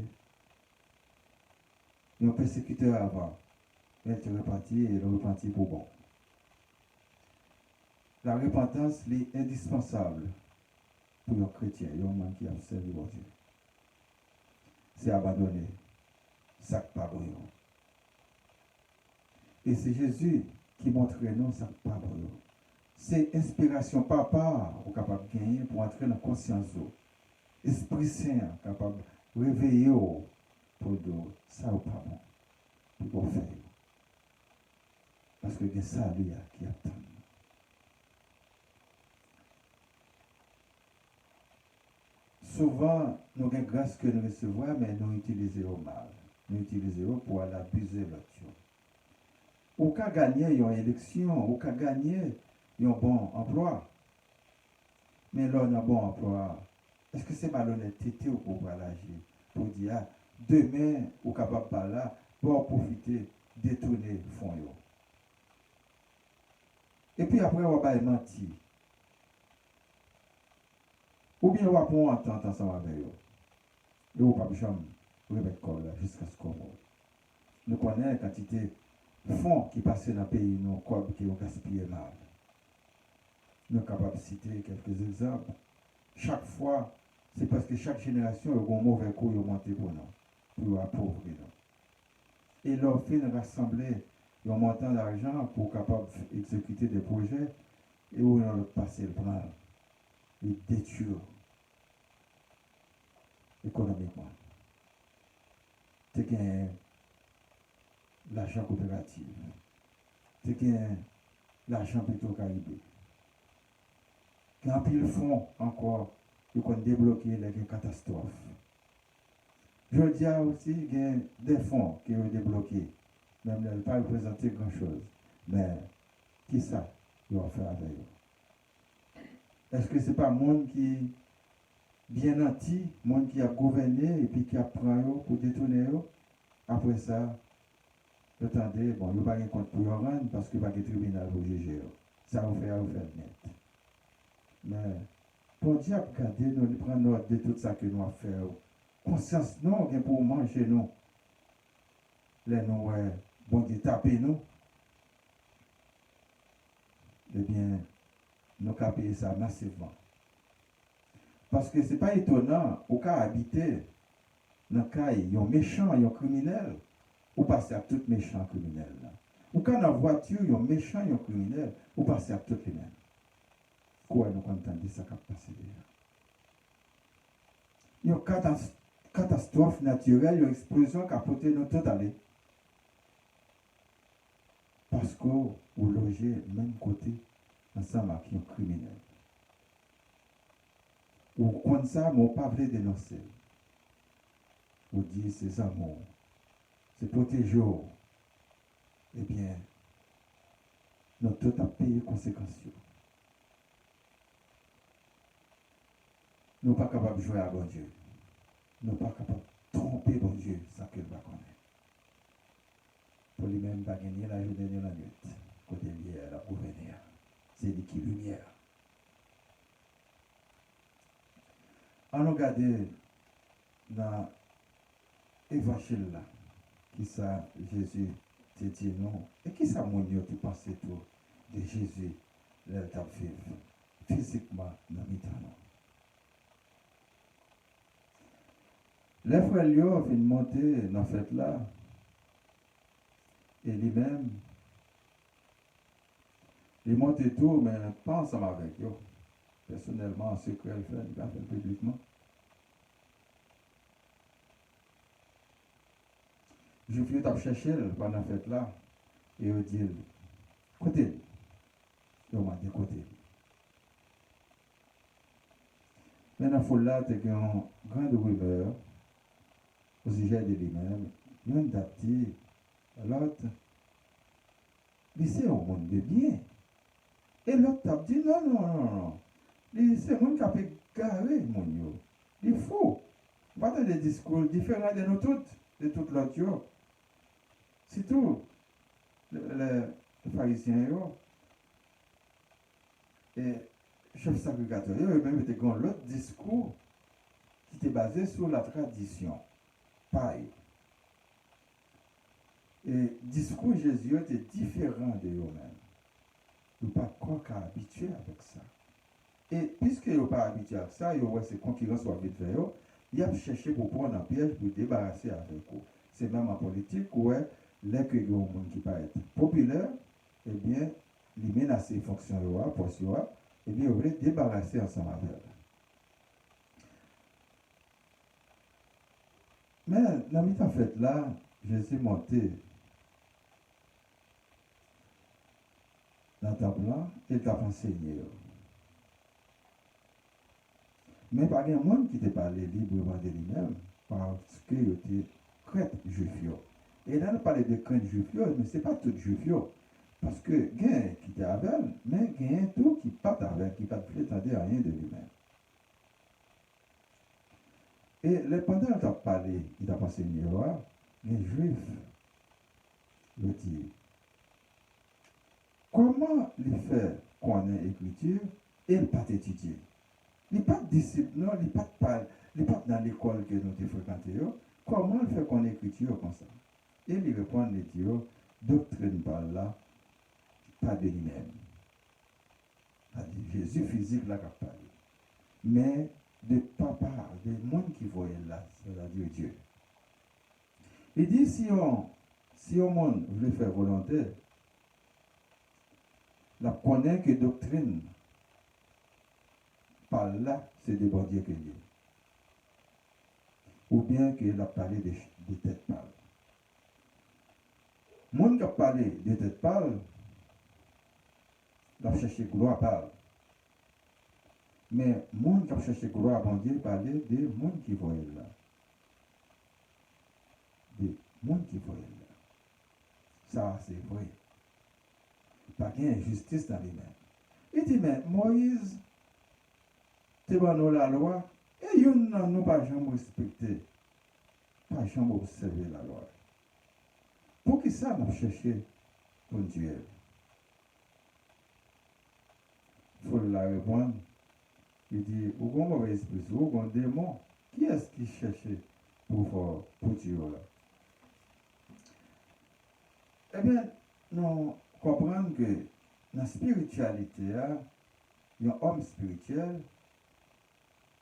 un persécuteur avant, mais il était repenti et il est repenti pour bon. La repentance est indispensable pour un chrétien, un homme qui a servi au Dieu. C'est abandonner, ça pas bon. Et c'est Jésus qui montre nous ça pas bon. C'est inspiration papa ou capable de gagner pour entrer dans la conscience. Esprit Saint capable de réveiller pour dire ça ou pas bon. Pour faire. Parce que c'est ça lui qui attend. Souvent, nous avons grâce que nous recevons, mais nous utilisons mal. Nous utilisons pour aller abuser l'autre. Ou qu'à gagner une élection, ou qu'à gagner un bon emploi. Mais là, on a un bon emploi. Est-ce que c'est malhonnêteté ou pour agir? Pour dire, demain, ou capable de parler, pour profiter, détourner le fonds. Et puis après, on va mentir. Ou bien on va prendre entente ensemble avec eux. Et on va pas jamais remettre corps là jusqu'à ce qu'on meure. Nous connaissons la quantité de fonds qui passent dans le pays, nos corps qui ont gaspillé mal. Nous sommes capables de citer quelques exemples. Chaque fois, c'est parce que chaque génération a un mauvais coup monté pour nous, pour appauvrir nous. Et leur fin de rassembler un montant d'argent pour capable d'exécuter des projets et où on a passé le plan. Il détruit économiquement. Tu gagnes l'argent coopératif. Tu gagnes l'argent plutôt caribé. Quand ils font encore, ils ont débloqué les catastrophes. Je dis aussi qu'il y a des fonds qui ont débloqués. Même ne pas représenter grand-chose. Mais qui ça, ils vont faire avec eux? Est-ce que ce n'est pas le monde qui bien nanti, le monde qui a gouverné et puis qui a pris pour détourner eux? Après ça, attendez, bon, il n'y a pas de compte pour rendre parce qu'il n'y a pas de tribunal pour juger. Ça va faire net. Mais pour Dieu, regardez, nous prenons note de tout ça que nous avons fait. Conscience, non, pour manger nous. Les nous, bon Dieu, taper nous. eh bien, nous avons payé ça massivement. Parce que ce n'est pas étonnant, au cas habiter dans le cas, il y a un méchant, il y a un criminel, ou passer à tout méchant criminel. Ou quand dans la voiture, il y a un méchant, il y a un criminel, ou passer à tout les mêmes. Quoi, nous entendons ça qui a passé déjà. Il y a une catastrophe naturelle, il y a une explosion qui a porté nous tout aller. Parce que vous logez même côté ensemble avec un criminel. Ou comme ça, mon pas voulu dénoncer. Ou dit c'est amour, c'est protéger. Eh bien, nous tout à payer les conséquences. Nous ne sommes pas capables de jouer à bon Dieu. Nous ne sommes pas capables de tromper bon Dieu sans qu'il va connaître. Pour lui-même, pas gagner la journée ni la nuit. Côté lié à la gouverner. C'est lui qui lumière. On regarde dans l'évangile là, qui ça Jésus te dit non, et qui ça mon Dieu tu penses tout de Jésus, le t'a vivre physiquement dans le temps. Les frères Léo viennent monter dans cette fête là, et lui-même, il monte tout, mais pas ensemble avec eux. Personnellement, en secret, il fait, il fait publiquement. Je fais tape chercher pendant la fête là, et il dit, côté, il m'a dit côté. Maintenant, il faut là, tu as une grande rumeur au sujet de lui-même. Il y a une date, l'autre, c'est un monde de bien. Et l'autre t'a dit, non. C'est un monde qui a fait garer, mon Dieu. Il faut. Pas des discours différents de nous toutes, de toute l'autre. C'est tout. Les pharisiens, et chef sacrificateur, eux-mêmes étaient l'autre discours qui était basé sur la tradition. Pareil. Et discours Jésus était différent de eux-mêmes. Ils ne sont pas quoi habitués avec ça. Et puisque ils ne sont pas habitués à ça, ils ont ces concurrents soit vite fait, ils ont cherché pour prendre un piège pour débarrasser avec eux. C'est même en politique où les que les gens qui pas être populaires, eh bien, ils menacent les fonctions pour soi, eh bien, ils veulent débarrasser ensemble avec eux. Mais dans cette fête là, Jésus est monté dans ta plan et t'a enseigné. Mais pas de monde qui t'a parlé librement de lui-même parce qu'il était crête juif. Et là, on parle de crête juif, mais ce n'est pas tout juif. Parce que il y a qui était avec, mais il y a tout qui part avec, qui ne prétendait rien de lui-même. Et pendant qu'il a parlé, il a enseigné, les juifs le disent. Comment les faire connaître l'écriture et ne pas étudier? Il n'y a pas de disciple, non, il n'y a pas dans l'école que nous avons fréquenté. Comment le faire connaître l'écriture comme ça? Et il répond, il dit, doctrine par là, pas de lui-même. Jésus physique là qui a parlé. Mais de papa, des monde qui voyaient là, c'est-à-dire Dieu. Il dit, si on monde veut faire volonté, la connaît que doctrine, par là, c'est de bon Dieu que Dieu. Ou bien qu'il a parlé de tête pâle. Monde qui a parlé de tête pâle, il a cherché gloire pâle. Mais monde qui a cherché gloire à bon Dieu, parlait de monde qui voyait là. De monde qui voyait là. Ça, c'est vrai. Pas qu'il y ait injustice dans les mains. Il dit, mais Moïse, tu vas nous la loi, et nous n'avons pas jamais respecté, pas jamais observé la loi. Pour qui ça nous chercher pour Dieu? Il faut la répondre. Il dit, où est-ce mauvais esprit, où est-ce démon? Qui est-ce qui cherchait pour Dieu là? Eh bien, nous comprenons que dans la spiritualité, il y a un homme spirituel,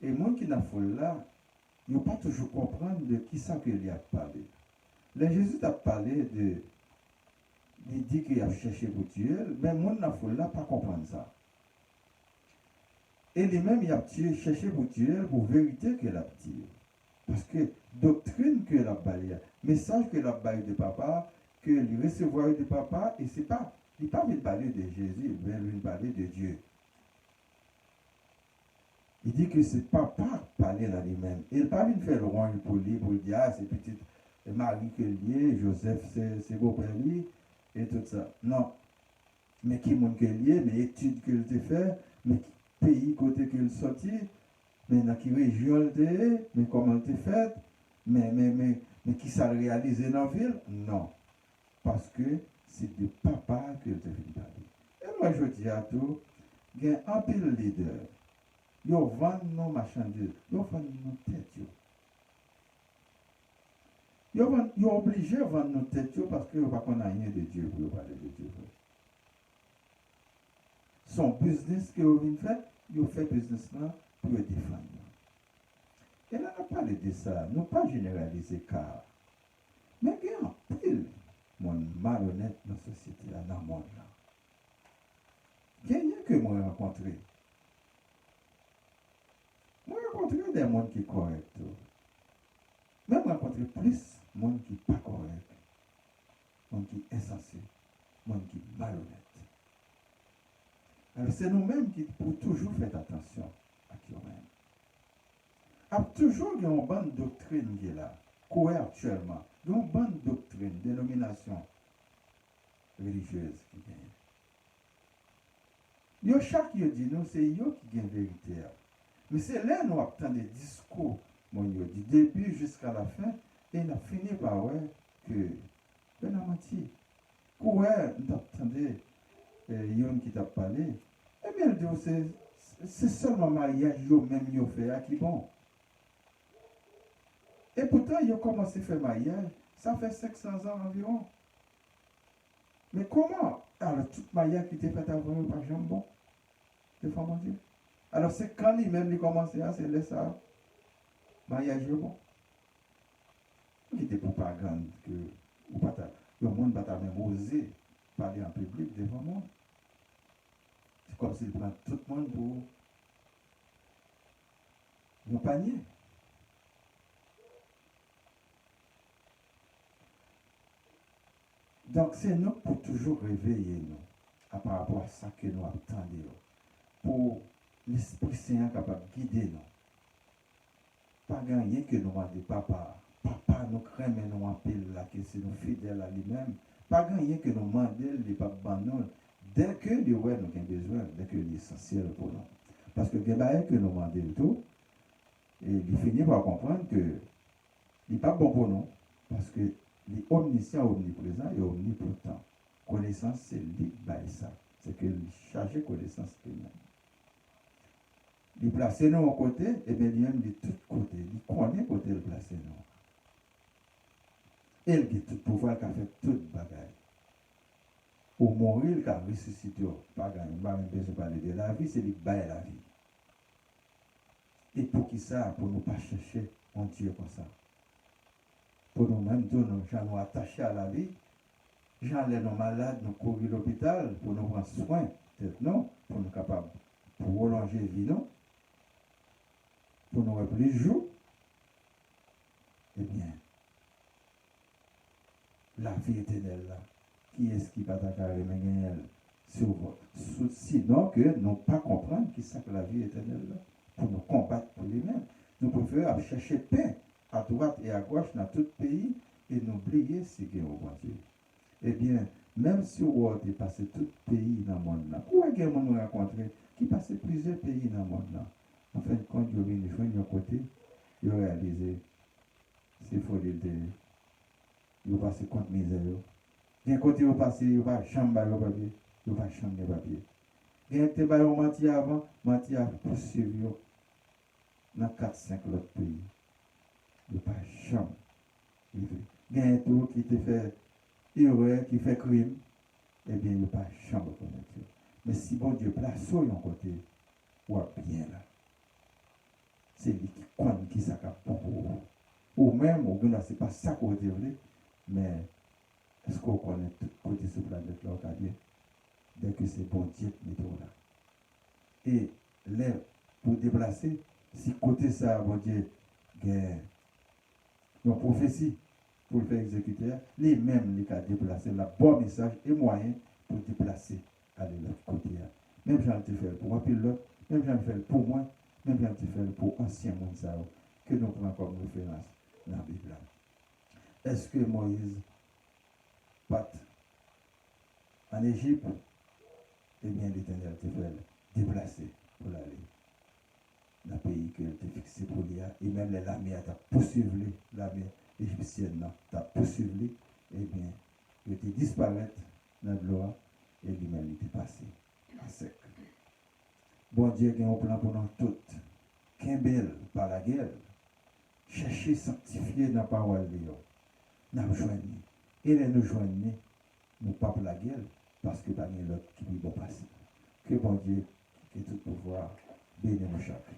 et les gens qui dans la foule là, ils n'ont pas toujours comprendre de qui ça qu'il a parlé. Là, Jésus a parlé de. Il dit qu'il a cherché pour tuer, mais les gens dans la foule là, pas comprendre ça. Et lui-même, il a cherché pour tuer, pour vérité qu'il a tué. Parce que doctrine que la baille, message que la baille de papa, que le recevoir de papa, et c'est pas, il n'est pas venu parler de Jésus, mais il vient parler de Dieu. Il dit que c'est papa parler là lui-même. Il n'est pas venu faire le rang pour lui, pour dire, ah, c'est petite Marie que lié, Joseph, c'est beau-père lui, et tout ça. Non. Mais qui monde que lié, mais études qu'il a fait, mais pays côté qu'il sorti, mais dans quelle région il était, mais comment il était fait, mais qui ça réalisé dans la ville? Non. Parce que c'est de papa que il était venu parler. Et moi, je dis à tout, il y a un pile leader. Ils vendent nos marchandises, ils vendent nos têtes. Ils sont obligés de vendre nos têtes parce qu'ils ne connaissent rien de Dieu pour parler de Dieu. Son business que vous venez faire, ils fait business là pour le défendre. Et là, on n'a pas parlé de ça, nous pas généraliser car. Mais il y a un pile mon malhonnête dans la société, dans le monde là. Il y a rien que moi rencontré. Moi rencontré des gens qui sont corrects. Mais moi rencontré plus de gens qui ne sont pas corrects. Des gens qui sont insensés. Des gens qui sont malhonnêtes. Alors c'est nous-mêmes qui pouvons toujours faire attention à qui on aime. Il y a toujours une bonne doctrine qui est là, quoi actuellement. Il y a une bonne doctrine, dénomination religieuse qui gagne. Yo chaque yo dit nous, c'est yo qui gagne vérité. Mais c'est là nous attendons des discours, du début jusqu'à la fin, et on a fini par ouais que on a menti. Ouais, nous attendons yon qui t'a parlé. Eh bien, c'est seulement mariage yo même yo fait à qui bon. Et pourtant, ils ont commencé à faire mariage, ça fait 500 ans environ. Mais comment? Alors, toute mariage qui était faite avant, par exemple, bon, c'est pas mon Dieu. Alors, c'est quand lui-même il commençait à se laisser ça, mariage bon. Il était propagande que, ou pas, le monde va même oser parler en public devant moi. C'est comme s'il prend tout le monde pour un panier. Donc, c'est nous pour toujours réveiller nous par rapport à ça que nous attendons. Pour l'Esprit Saint capable de guider nous. Pas gagner que nous demandons papa. Papa nous crème et nous appelle là, que c'est nous fidèles à lui-même. Pas gagner que nous demandons les papas nous. Dès que les ouais nous avons besoin, dès que l'essentiel pour nous. Parce que que nous demandons tout, et il finit par comprendre que il n'est pas bon pour nous. Parce que il est omniscient, omniprésent et omnipotent. Connaissance, c'est lui, ça. C'est que charger connaissance lui-même. Il place nous au côté, et bien il aime de tous côtés. Il connaît côté le placer nous. Il a tout pouvoir qui a fait toute bagaille. Pour mourir, il a ressuscité. Pas gagné, il n'a même besoin de parler de la vie, c'est lui qui baille la vie. Et pour qui ça? Pour ne pas chercher un Dieu comme ça. Pour nous-mêmes, nous attachés à la vie. J'enlève nos malades, nous courir à l'hôpital pour nous prendre soin, peut-être non, pour nous capables, pour prolonger la vie, non, pour nous rappeler les jours. Eh bien, la vie éternelle là, qui est-ce qui va t'accarer sur vous? Sinon que nous ne pas comprendre qui c'est que la vie éternelle là, pour nous combattre pour lui-même. Nous préférons chercher paix à droite et à gauche dans tout pays et n'oublier ce qu'il y a au bon Dieu. Eh bien, même si on a passé tout le pays dans le monde, où est-ce que nous rencontré qui passe plusieurs pays dans le monde? En fin de compte, il y a une fois de côté, il a réalisé ces folies de. Il a passé contre misère. D'un côté, il a passé, il va chambre de papier, il va chambre de papier. Il y a des bails menti avant, menti a poursuivi dans 4-5 autres pays. Il va chambre. Il y a un tour qui te fait. Erreur qui fait crime, eh bien, il n'y a pas de chambre pour Dieu. Mais si bon Dieu place sur un côté, ou bien là, c'est lui qui compte qui ça pour vous. Ou même, ou bien, c'est pas ça qu'on dit, mais est-ce qu'on connaît tout côté sur la planète là, on dit, dès que c'est bon Dieu qui met là. Et là, pour déplacer, si côté ça, bon Dieu, gagne une prophétie pour le faire exécuter, les mêmes, les cas déplacer, la bon message et moyen pour déplacer, aller de l'autre côté. Même j'en ai fait pour moi, puis l'autre, même j'en ai fait pour moi, même j'en ai fait pour ancien monde, que nous prenons comme référence dans la Bible. Est-ce que Moïse part en Égypte? Eh bien, l'Éternel te fait déplacer pour aller dans le pays que tu as fixé pour lui. Et même l'armée t'a poursuivi, l'armée égyptienne t'a poursuivi. Eh bien, il était disparaître dans la gloire et lui-même il était passé à sec. Bon Dieu qui a un plan pour nous toutes. Qu'un bel par la guerre. Chercher sanctifier dans la parole de Dieu. Nous joignons. Et nous joignons, nous pas pour la guerre, parce que pas l'autre qui peut passer. Que bon Dieu, que tout pouvoir, bénisse nous chaque.